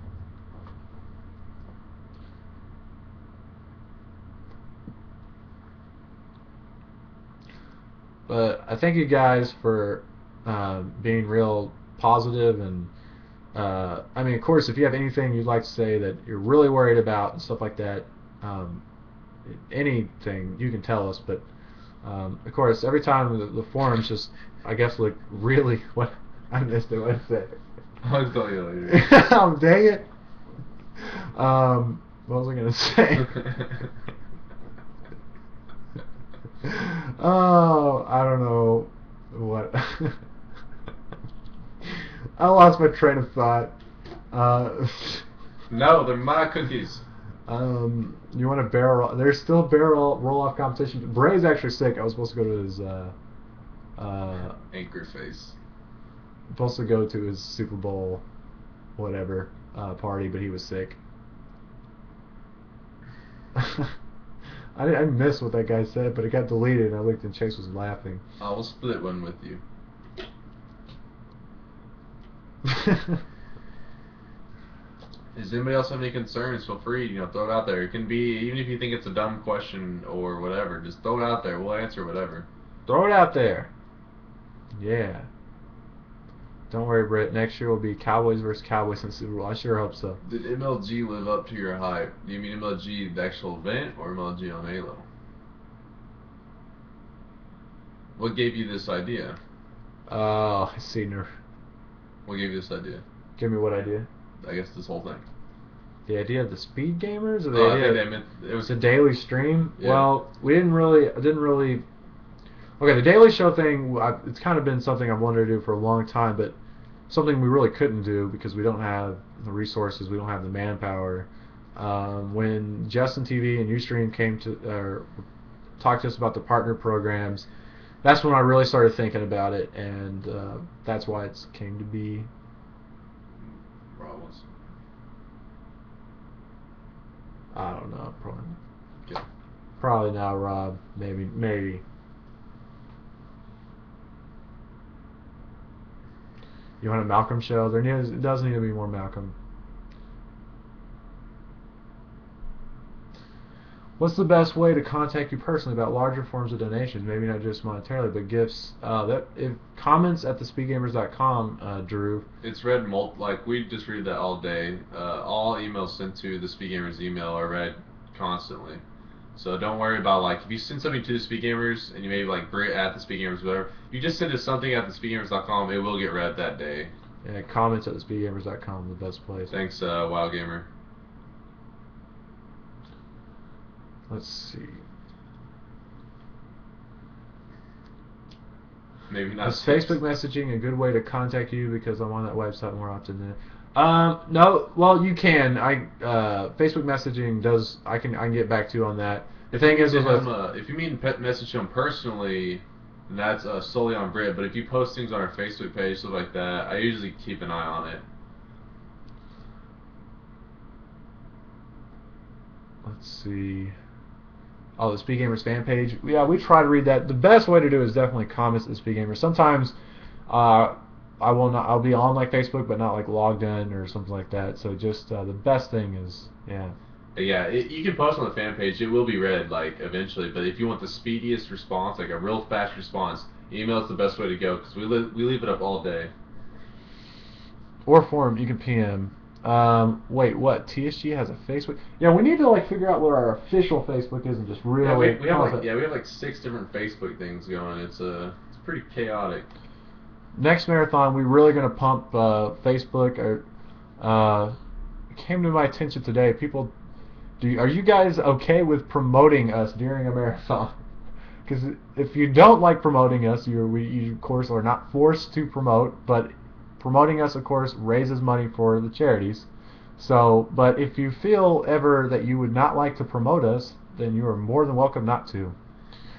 But I thank you guys for being real positive, and I mean, of course, if you have anything you'd like to say that you're really worried about and stuff like that, anything you can tell us. But of course, every time the forums just, I guess, look really what I missed it. What I said. I'll tell you later. Oh, dang it. What was I gonna say? Oh, I don't know what. I lost my train of thought. No, they're my cookies. You want a barrel roll? There's still barrel roll-off competition. Bray's actually sick. I was supposed to go to his anchor face. Supposed to go to his Super Bowl, whatever, party, but he was sick. I missed what that guy said, but it got deleted, and I looked and Chase was laughing. I will split one with you. Does anybody else have any concerns? Feel free, throw it out there. It can be, even if you think it's a dumb question or whatever, just throw it out there. We'll answer whatever. Throw it out there. Yeah. Don't worry, Britt. Next year will be Cowboys versus Cowboys in the Super Bowl. I sure hope so. Did MLG live up to your hype? Do you mean MLG the actual event or MLG on Halo? What gave you this idea? Oh, I see. What gave you this idea? Give me what idea? I guess this whole thing. The idea of the SpeedGamers, or the I idea think they meant it was a daily stream? Yeah. Well, I didn't really. Okay, the Daily Show thing, it's kind of been something I've wanted to do for a long time, but something we really couldn't do because we don't have the resources, we don't have the manpower. When Justin TV and Ustream came to talked to us about the partner programs, that's when I really started thinking about it, and that's why it came to be. Problems. I don't know, probably. Okay. Probably not, Rob. Maybe. You want a Malcolm show? It does need to be more Malcolm. What's the best way to contact you personally about larger forms of donations? Maybe not just monetarily, but gifts. If comments at thespeedgamers.com, Drew. It's read like we just read that all day. All emails sent to the SpeedGamers email are read constantly. So don't worry about like if you send something to the SpeedGamers and you maybe like Brit at the SpeedGamers, whatever. If you just send us something at thespeedgamers.com, it will get read that day. Yeah, comments at thespeedgamers.com, the best place. Thanks, Wild Gamer. Let's see. Maybe not. Is Facebook messaging a good way to contact you because I'm on that website more often than? No. Well, you can. Facebook messaging does. I can get back to you on that. The thing is, if you mean message him personally, then that's solely on Brit. But if you post things on our Facebook page, stuff like that, I usually keep an eye on it. Let's see. Oh, the SpeedGamers fan page. Yeah, we try to read that. The best way to do it is definitely comments at the SpeedGamers. Sometimes, I'll be on like Facebook, but not like logged in or something like that. So just the best thing is, yeah. Yeah, you can post on the fan page. It will be read like eventually. But if you want the speediest response, like a real fast response, email is the best way to go because we leave it up all day. Or forum, you can PM. Wait, what? TSG has a Facebook? Yeah, we need to like figure out what our official Facebook is and just really. Yeah, we have like 6 different Facebook things going. It's pretty chaotic. Next marathon, we're really gonna pump Facebook. It came to my attention today. People, are you guys okay with promoting us during a marathon? Because if you don't like promoting us, you of course are not forced to promote, but promoting us, of course, raises money for the charities. So, but if you feel ever that you would not like to promote us, then you are more than welcome not to.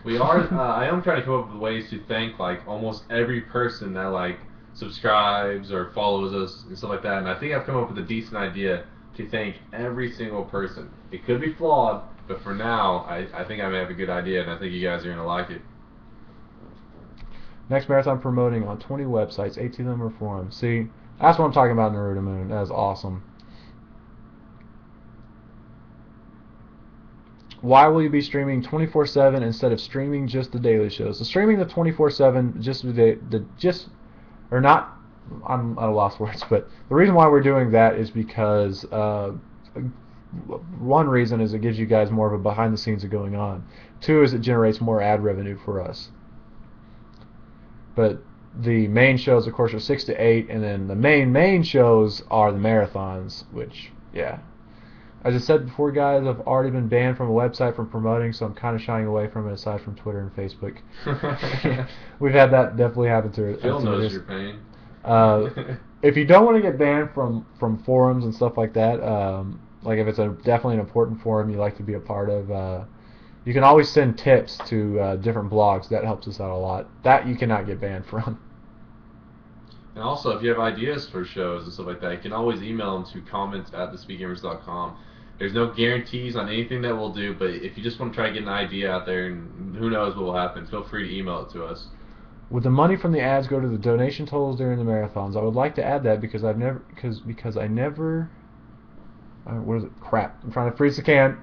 We are. I am trying to come up with ways to thank like almost every person that like subscribes or follows us and stuff like that. And I think I've come up with a decent idea to thank every single person. It could be flawed, but for now, I think I may have a good idea, and I think you guys are gonna like it. Next marathon promoting on 20 websites, 18 of them are forums. See, that's what I'm talking about, Naruto Moon. That is awesome. Why will you be streaming 24/7 instead of streaming just the daily shows? So streaming the 24/7 I'm at a loss for words, but the reason why we're doing that is because one reason is it gives you guys more of a behind the scenes of going on. 2 is it generates more ad revenue for us. But the main shows, of course, are 6 to 8, and then the main shows are the marathons, which, yeah. As I said before, guys, I've already been banned from a website from promoting, so I'm kind of shying away from it, aside from Twitter and Facebook. We've had that definitely happen to us. Phil knows your pain. If you don't want to get banned from forums and stuff like that, like if it's definitely an important forum you like to be a part of, you can always send tips to different blogs. That helps us out a lot. That you cannot get banned from. And also, if you have ideas for shows and stuff like that, you can always email them to comments@thespeedgamers.com. There's no guarantees on anything that we'll do, but if you just want to try to get an idea out there, and who knows what will happen, feel free to email it to us. Would the money from the ads go to the donation totals during the marathons? I would like to add that because I never. What is it? Crap! I'm trying to freeze the can.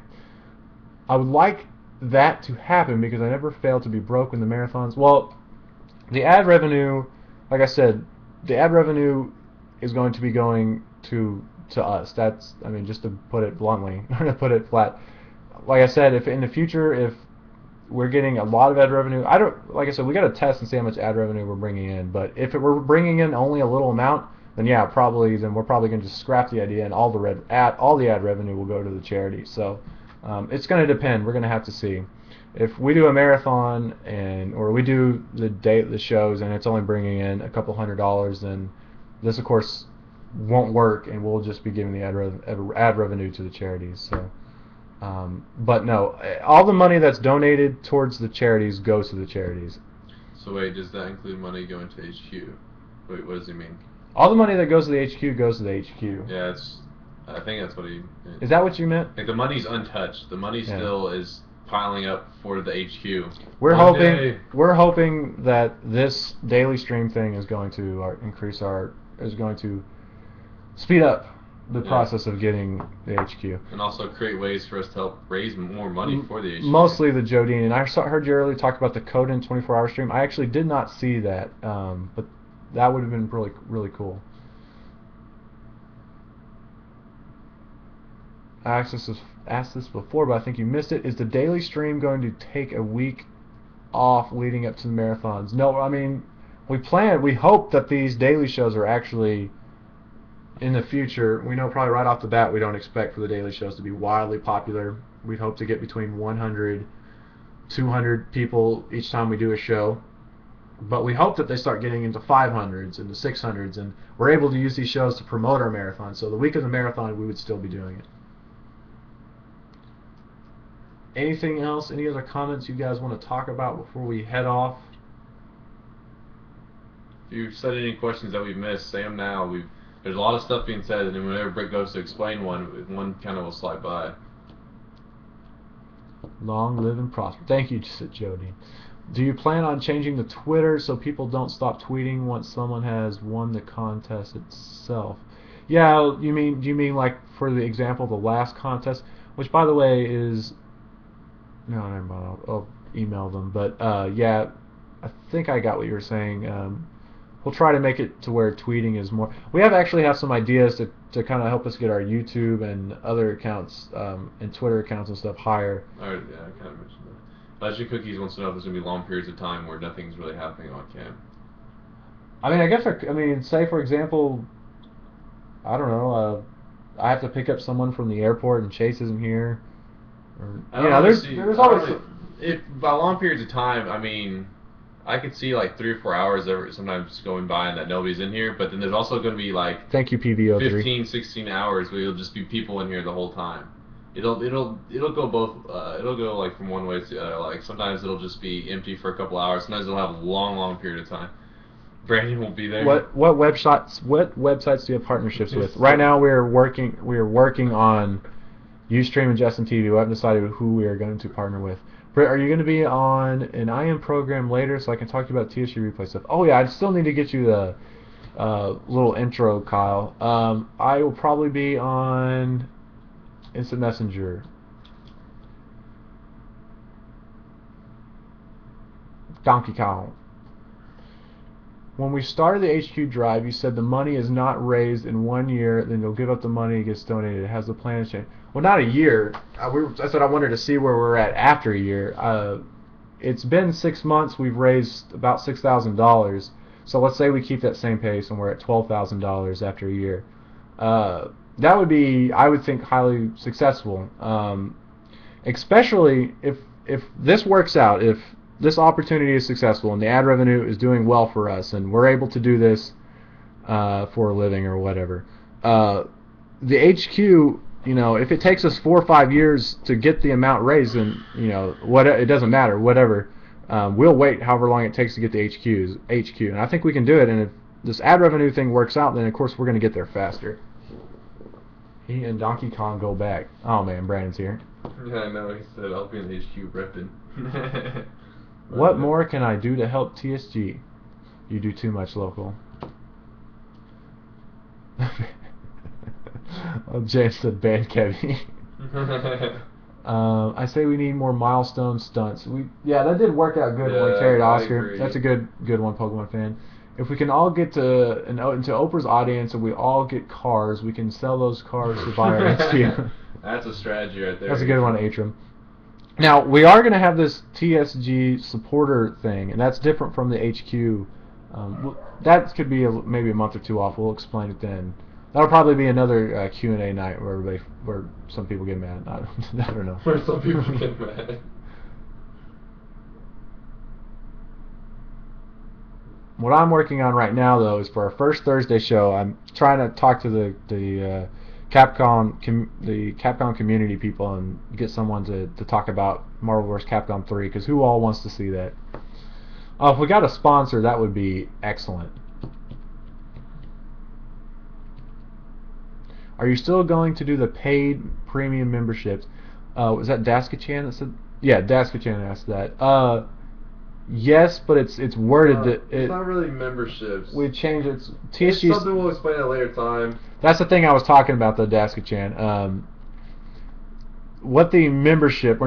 I would like that to happen because I never fail to be broke in the marathons. Well, the ad revenue, like I said, the ad revenue is going to be going to us. That's, I mean, just to put it bluntly, to put it flat. Like I said, if in the future, if we're getting a lot of ad revenue, like I said, we got to test and see how much ad revenue we're bringing in. But if we're bringing in only a little amount, then yeah, then we're probably going to just scrap the idea, and all the ad revenue will go to the charity. So it's going to depend. We're going to have to see. If we do a marathon or we do the shows and it's only bringing in a couple $100, then this of course won't work, and we'll just be giving the ad revenue to the charities. So, but no, all the money that's donated towards the charities goes to the charities. So wait, does that include money going to HQ? Wait, what does he mean? All the money that goes to the HQ goes to the HQ. Yeah, I think that's what he meant. Is that what you meant? Like the money's untouched. The money still is piling up for the HQ. We're hoping that this daily stream thing is going to going to speed up the process of getting the HQ. And also create ways for us to help raise more money for the HQ. Mostly the Jodine. And I heard you earlier talk about the Coden 24-hour stream. I actually did not see that, but that would have been really, really cool. I asked this before, but I think you missed it. Is the daily stream going to take a week off leading up to the marathons? No, I mean, we hope that these daily shows are actually in the future. We know probably right off the bat we don't expect for the daily shows to be wildly popular. We'd hope to get between 100, 200 people each time we do a show. But we hope that they start getting into 500s and the 600s, and we're able to use these shows to promote our marathon. So the week of the marathon, we would still be doing it. Anything else? Any other comments you guys want to talk about before we head off? If you've said any questions that we've missed, say them now. There's a lot of stuff being said, and then whenever Britt goes to explain one kind of will slide by. Long live and prosper. Thank you, Jody. Do you plan on changing the Twitter so people don't stop tweeting once someone has won the contest itself? Yeah, do you mean like for the example, the last contest, which by the way is... No, never mind. I'll email them. But yeah, I think I got what you were saying. We'll try to make it to where tweeting is more. We actually have some ideas to kind of help us get our YouTube and other accounts and Twitter accounts and stuff higher. All right, yeah, I kind of mentioned that. Legend Cookies wants to know if there's going to be long periods of time where nothing's really happening on cam. I mean, I guess, say for example, I don't know, I have to pick up someone from the airport and Chase isn't here. There's always... by long periods of time, I mean, I could see like 3 or 4 hours sometimes going by and that nobody's in here, but then there's also going to be like... Thank you, PVO3. 15, 16 hours where you'll just be people in here the whole time. It'll go both. It'll go like from one way to the other. Like sometimes it'll just be empty for a couple hours. Sometimes it'll have a long period of time. Brandon won't be there. What websites do you have partnerships with? Right now we are working on Ustream and Justin TV. We haven't decided who we are going to partner with. Britt, are you going to be on an IM program later so I can talk to you about TSG replay stuff? Oh yeah, I still need to get you the little intro, Kyle. I will probably be on Instant Messenger. Donkey Kong. When we started the HQ drive, you said the money is not raised in 1 year, then you'll give up the money, it gets donated. It has the plan to change. Well, not a year. That's what I wanted to see where we're at after a year. It's been 6 months. We've raised about $6,000. So let's say we keep that same pace and we're at $12,000 after a year. That would be, I would think, highly successful. Especially if this works out, if this opportunity is successful and the ad revenue is doing well for us and we're able to do this for a living or whatever. The HQ, if it takes us 4 or 5 years to get the amount raised, then it doesn't matter, whatever. We'll wait however long it takes to get the HQ, and I think we can do it. And if this ad revenue thing works out, then of course we're going to get there faster. He and Donkey Kong go back. Oh man, Brandon's here. Yeah, I know. He said I'll be in the HQ repping. What more can I do to help TSG? You do too much, local. Oh, James said ban Kevy. I say we need more milestone stunts. Yeah, that did work out good when we carried Oscar. That's a good one, Pokemon fan. if we can all get to into Oprah's audience and we all get cars, we can sell those cars to buy our HBO. That's a strategy right there. That's a good one, Atrim. Now, we are going to have this TSG supporter thing, and that's different from the HQ. That could be maybe a month or two off. We'll explain it then. That'll probably be another Q&A night where some people get mad. I don't know. Where some people get mad. What I'm working on right now, though, is for our first Thursday show. I'm trying to talk to the Capcom community people and get someone to talk about Marvel vs. Capcom 3, because who all wants to see that? If we got a sponsor, that would be excellent. Are you still going to do the paid premium memberships? Was that Daskachan that said? Yeah, Daskachan asked that. Yes, but it's worded that it's not really memberships. We changed it. It's something we'll explain at a later time. That's the thing I was talking about, though, Daskachan. What the membership?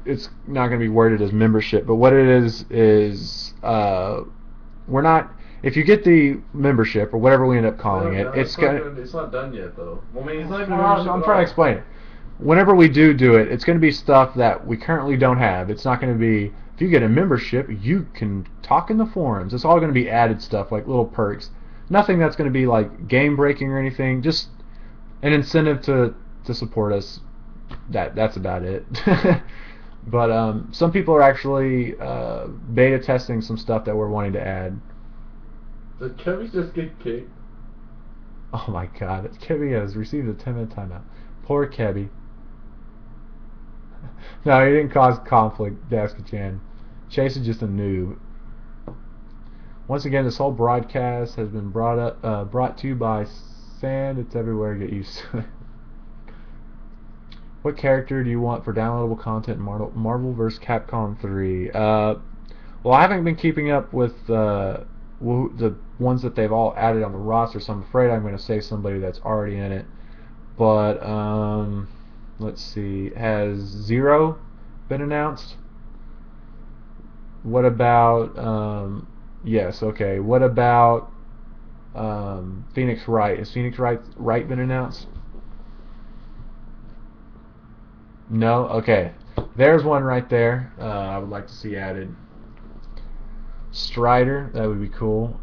It's not gonna be worded as membership, but what it is we're not. If you get the membership or whatever we end up calling it, it's not done yet, though. Well, I mean, it's not even I'm trying to explain it. Whenever we do it, it's going to be stuff that we currently don't have. It's not going to be. If you get a membership, you can talk in the forums. It's all going to be added stuff, like little perks. Nothing that's going to be like game breaking or anything. Just an incentive to support us. That's about it. But some people are actually beta testing some stuff that we're wanting to add. Did Kevin just get kicked? Oh my God! Kebby has received a 10-minute timeout. Poor Kebby. No, he didn't cause conflict, Daskachan. Chase is just a noob. Once again, this whole broadcast has been brought to you by Sand. It's everywhere. Get used to it. What character do you want for downloadable content in Marvel vs. Capcom 3? Well, I haven't been keeping up with the ones that they've all added on the roster, so I'm afraid I'm going to say somebody that's already in it. But let's see, has Zero been announced? What about yes, okay. What about Phoenix Wright? Has Phoenix Wright been announced? No? Okay. There's one right there I would like to see added. Strider, that would be cool.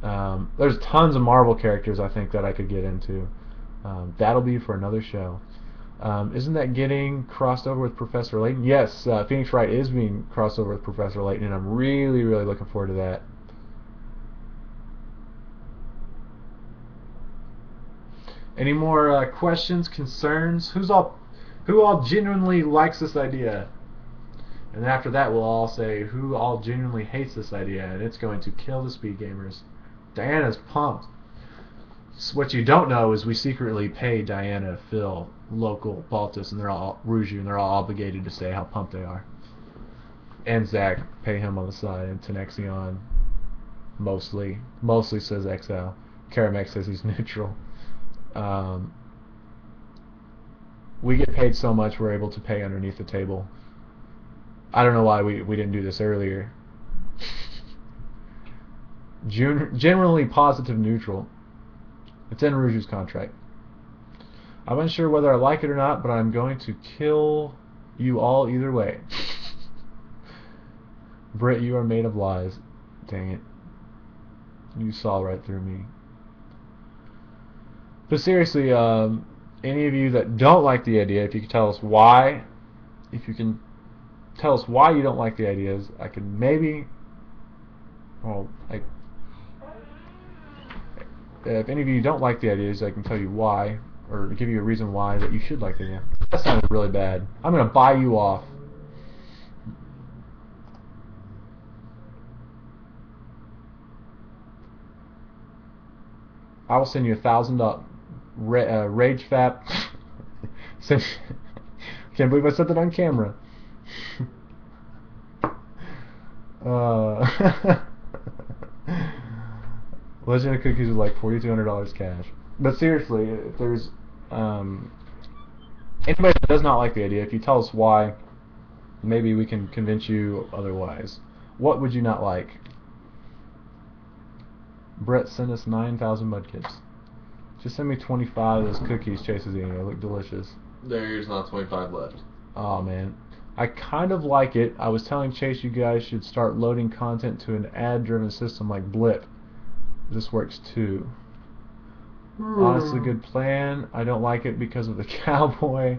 There's tons of Marvel characters I think that I could get into. That'll be for another show. Isn't that getting crossed over with Professor Layton? Yes, Phoenix Wright is being crossed over with Professor Layton, and I'm really, really looking forward to that. Any more questions, concerns? Who all genuinely likes this idea? And after that, we'll all say who all genuinely hates this idea, and it's going to kill the Speed Gamers. Diana's pumped. So what you don't know is we secretly pay Diana, Phil, local, Baltus, and they're all Ruju, and they're all obligated to say how pumped they are. And Zach, pay him on the side, and Tenexion mostly says XL. Karamek says he's neutral. We get paid so much we're able to pay underneath the table. I don't know why we didn't do this earlier. Generally positive neutral. It's in Ruju's contract. I'm unsure whether I like it or not, but I'm going to kill you all either way. Britt, you are made of lies. Dang it. You saw right through me. But seriously, any of you that don't like the idea, if you can tell us why, if you can tell us why you don't like the ideas, I can maybe, well, if any of you don't like the ideas, I can tell you why, or give you a reason why that you should like the idea. That sounded really bad. I'm going to buy you off. I will send you $1,000 rage fap. Can't believe I said that on camera. Legend of Cookies is like $4,200 cash. But seriously, if there's anybody that does not like the idea, if you tell us why, maybe we can convince you otherwise. What would you not like? Brett sent us 9,000 mudkits. Just send me 25 of those cookies Chase is eating. They look delicious. There's not 25 left. Oh man, I kind of like it. I was telling Chase you guys should start loading content to an ad-driven system like Blip. This works too. Honestly, good plan. I don't like it because of the cowboy.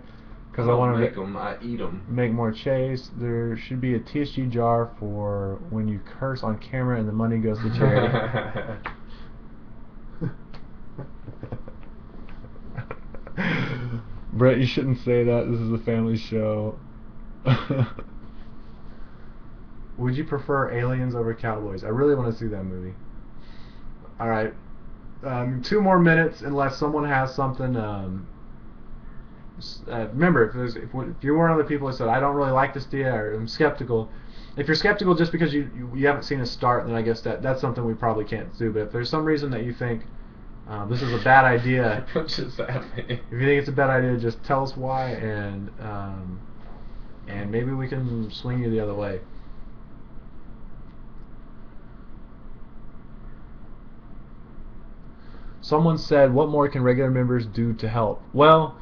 Because I want to make them. I eat them. Make more Chase. There should be a TSG jar for when you curse on camera and the money goes to charity. Brett, you shouldn't say that. This is a family show. Would you prefer Aliens over Cowboys? I really want to see that movie. All right. 2 more minutes, unless someone has something. Remember, if you're one of the people that said I don't really like this idea or I'm skeptical, if you're skeptical just because you haven't seen it start, then I guess that's something we probably can't do. But if there's some reason that you think this is a bad idea, what just happened? If you think it's a bad idea, just tell us why, and maybe we can swing you the other way. Someone said, what more can regular members do to help? Well,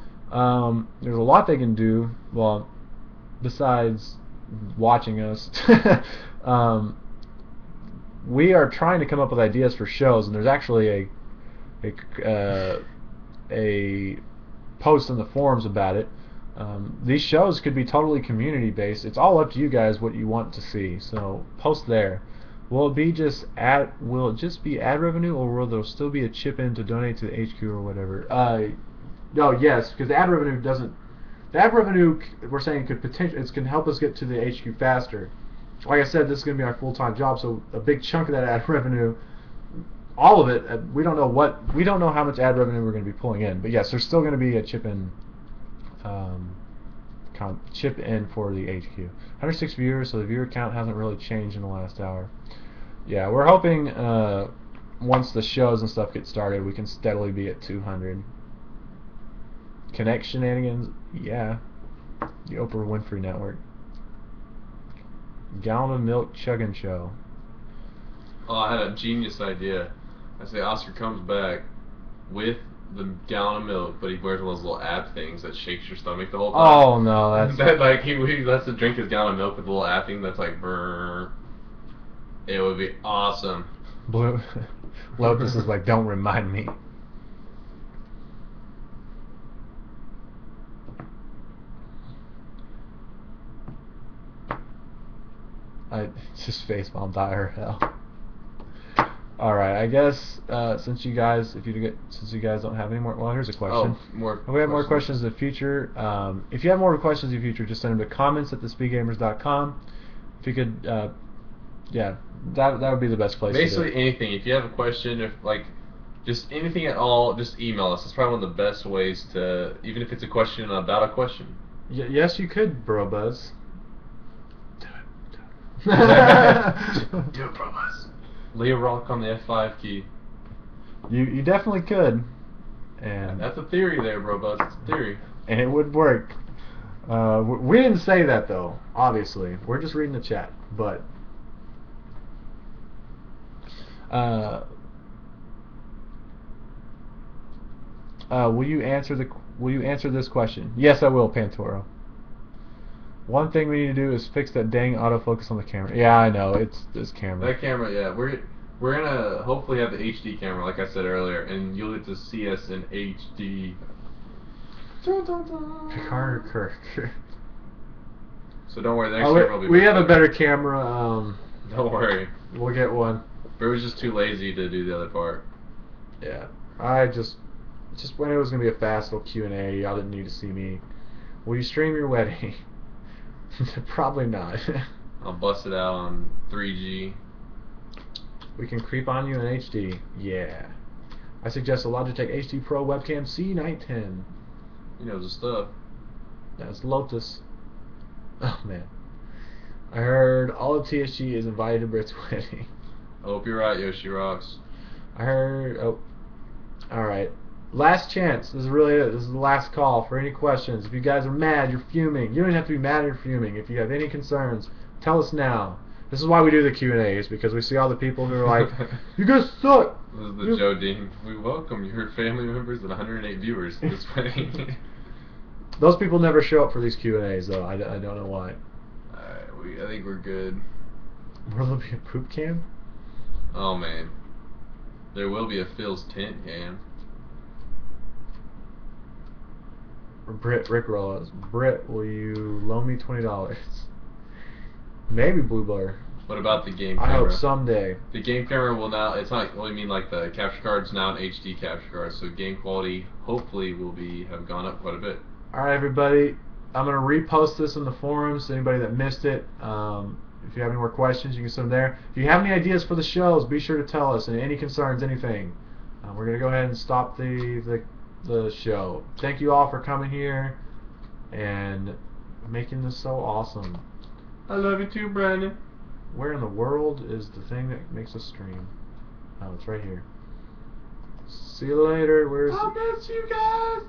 there's a lot they can do, well, besides watching us. We are trying to come up with ideas for shows, and there's actually a post in the forums about it. These shows could be totally community based. It's all up to you guys what you want to see, so post there. Will it just be ad revenue, or will there still be a chip in to donate to the HQ or whatever? No, yes, because the ad revenue doesn't. The ad revenue we're saying could potentially can help us get to the HQ faster. Like I said, this is going to be our full-time job, so a big chunk of that ad revenue, all of it, we don't know how much ad revenue we're going to be pulling in. But yes, there's still going to be a chip in for the HQ. 106 viewers, so the viewer count hasn't really changed in the last hour. Yeah, we're hoping once the shows and stuff get started, we can steadily be at 200. Connect shenanigans, yeah. The Oprah Winfrey Network. Gallon of milk chugging show. Oh, I had a genius idea. I say Oscar comes back with the gallon of milk, but he wears one of those little ab things that shakes your stomach the whole time. Oh no, that's that like he lets to drink his gallon of milk with a little ab thing that's like brrr. It would be awesome. Blue Lotus is like, don't remind me. I just facepalm dire hell. Alright, I guess since you guys don't have any more, well, here's a question. We have more questions in the future. If you have more questions in the future, just send them to comments@TheSpeedGamers.com. If you could, yeah, that would be the best place. Basically anything. If you have a question, if like just anything at all, just email us. It's probably one of the best ways to, even if it's a question about a question. Yes, you could, Bro Buzz. Do it. Do it, Bro Buzz. Lay a rock on the F5 key. You definitely could. And that's a theory there, Bro Buzz. It's a theory. And it would work. We didn't say that though, obviously. We're just reading the chat. But will you answer this question? Yes, I will, Pantoro. One thing we need to do is fix that dang autofocus on the camera. Yeah, I know, it's this camera. That camera, yeah. We're gonna hopefully have the HD camera, like I said earlier, and you'll get to see us in HD. Picard Kirk. So don't worry, the next camera will be. We have a better camera. Don't worry. We'll get one. But was just too lazy to do the other part. Yeah, I just when it was gonna be a fast little Q&A, y'all didn't need to see me. Will you stream your wedding? Probably not. I'll bust it out on 3G. We can creep on you in HD. Yeah. I suggest a Logitech HD Pro webcam C910. He knows the stuff. That's Lotus. Oh man. I heard all of TSG is invited to Britt's wedding. I hope you're right, Yoshi Rocks. I heard. Oh. Alright. Last chance. This is really it. This is the last call for any questions. If you guys are mad, you're fuming. You don't have to be mad or fuming. If you have any concerns, tell us now. This is why we do the Q&As, because we see all the people who are like, you guys suck. This is the Joe Dean. We welcome your family members and 108 viewers this way. Those people never show up for these Q&As, though. I don't know why. I think we're good. Will there be a poop cam? Oh, man. There will be a Phil's tent cam. Britt Rickroll. Britt, will you loan me $20? Maybe Blue Blur. What about the game I camera? hope someday. The game camera will now, it's not, well, I mean like the capture card's now an HD capture card, so game quality hopefully will have gone up quite a bit. Alright, everybody. I'm going to repost this in the forums. Anybody that missed it, if you have any more questions, you can send them there. If you have any ideas for the shows, be sure to tell us. And any concerns, anything. We're going to go ahead and stop the show. Thank you all for coming here and making this so awesome. I love you too, Brandon. Where in the world is the thing that makes a stream? Oh, it's right here. See you later. Where's I'll miss you guys.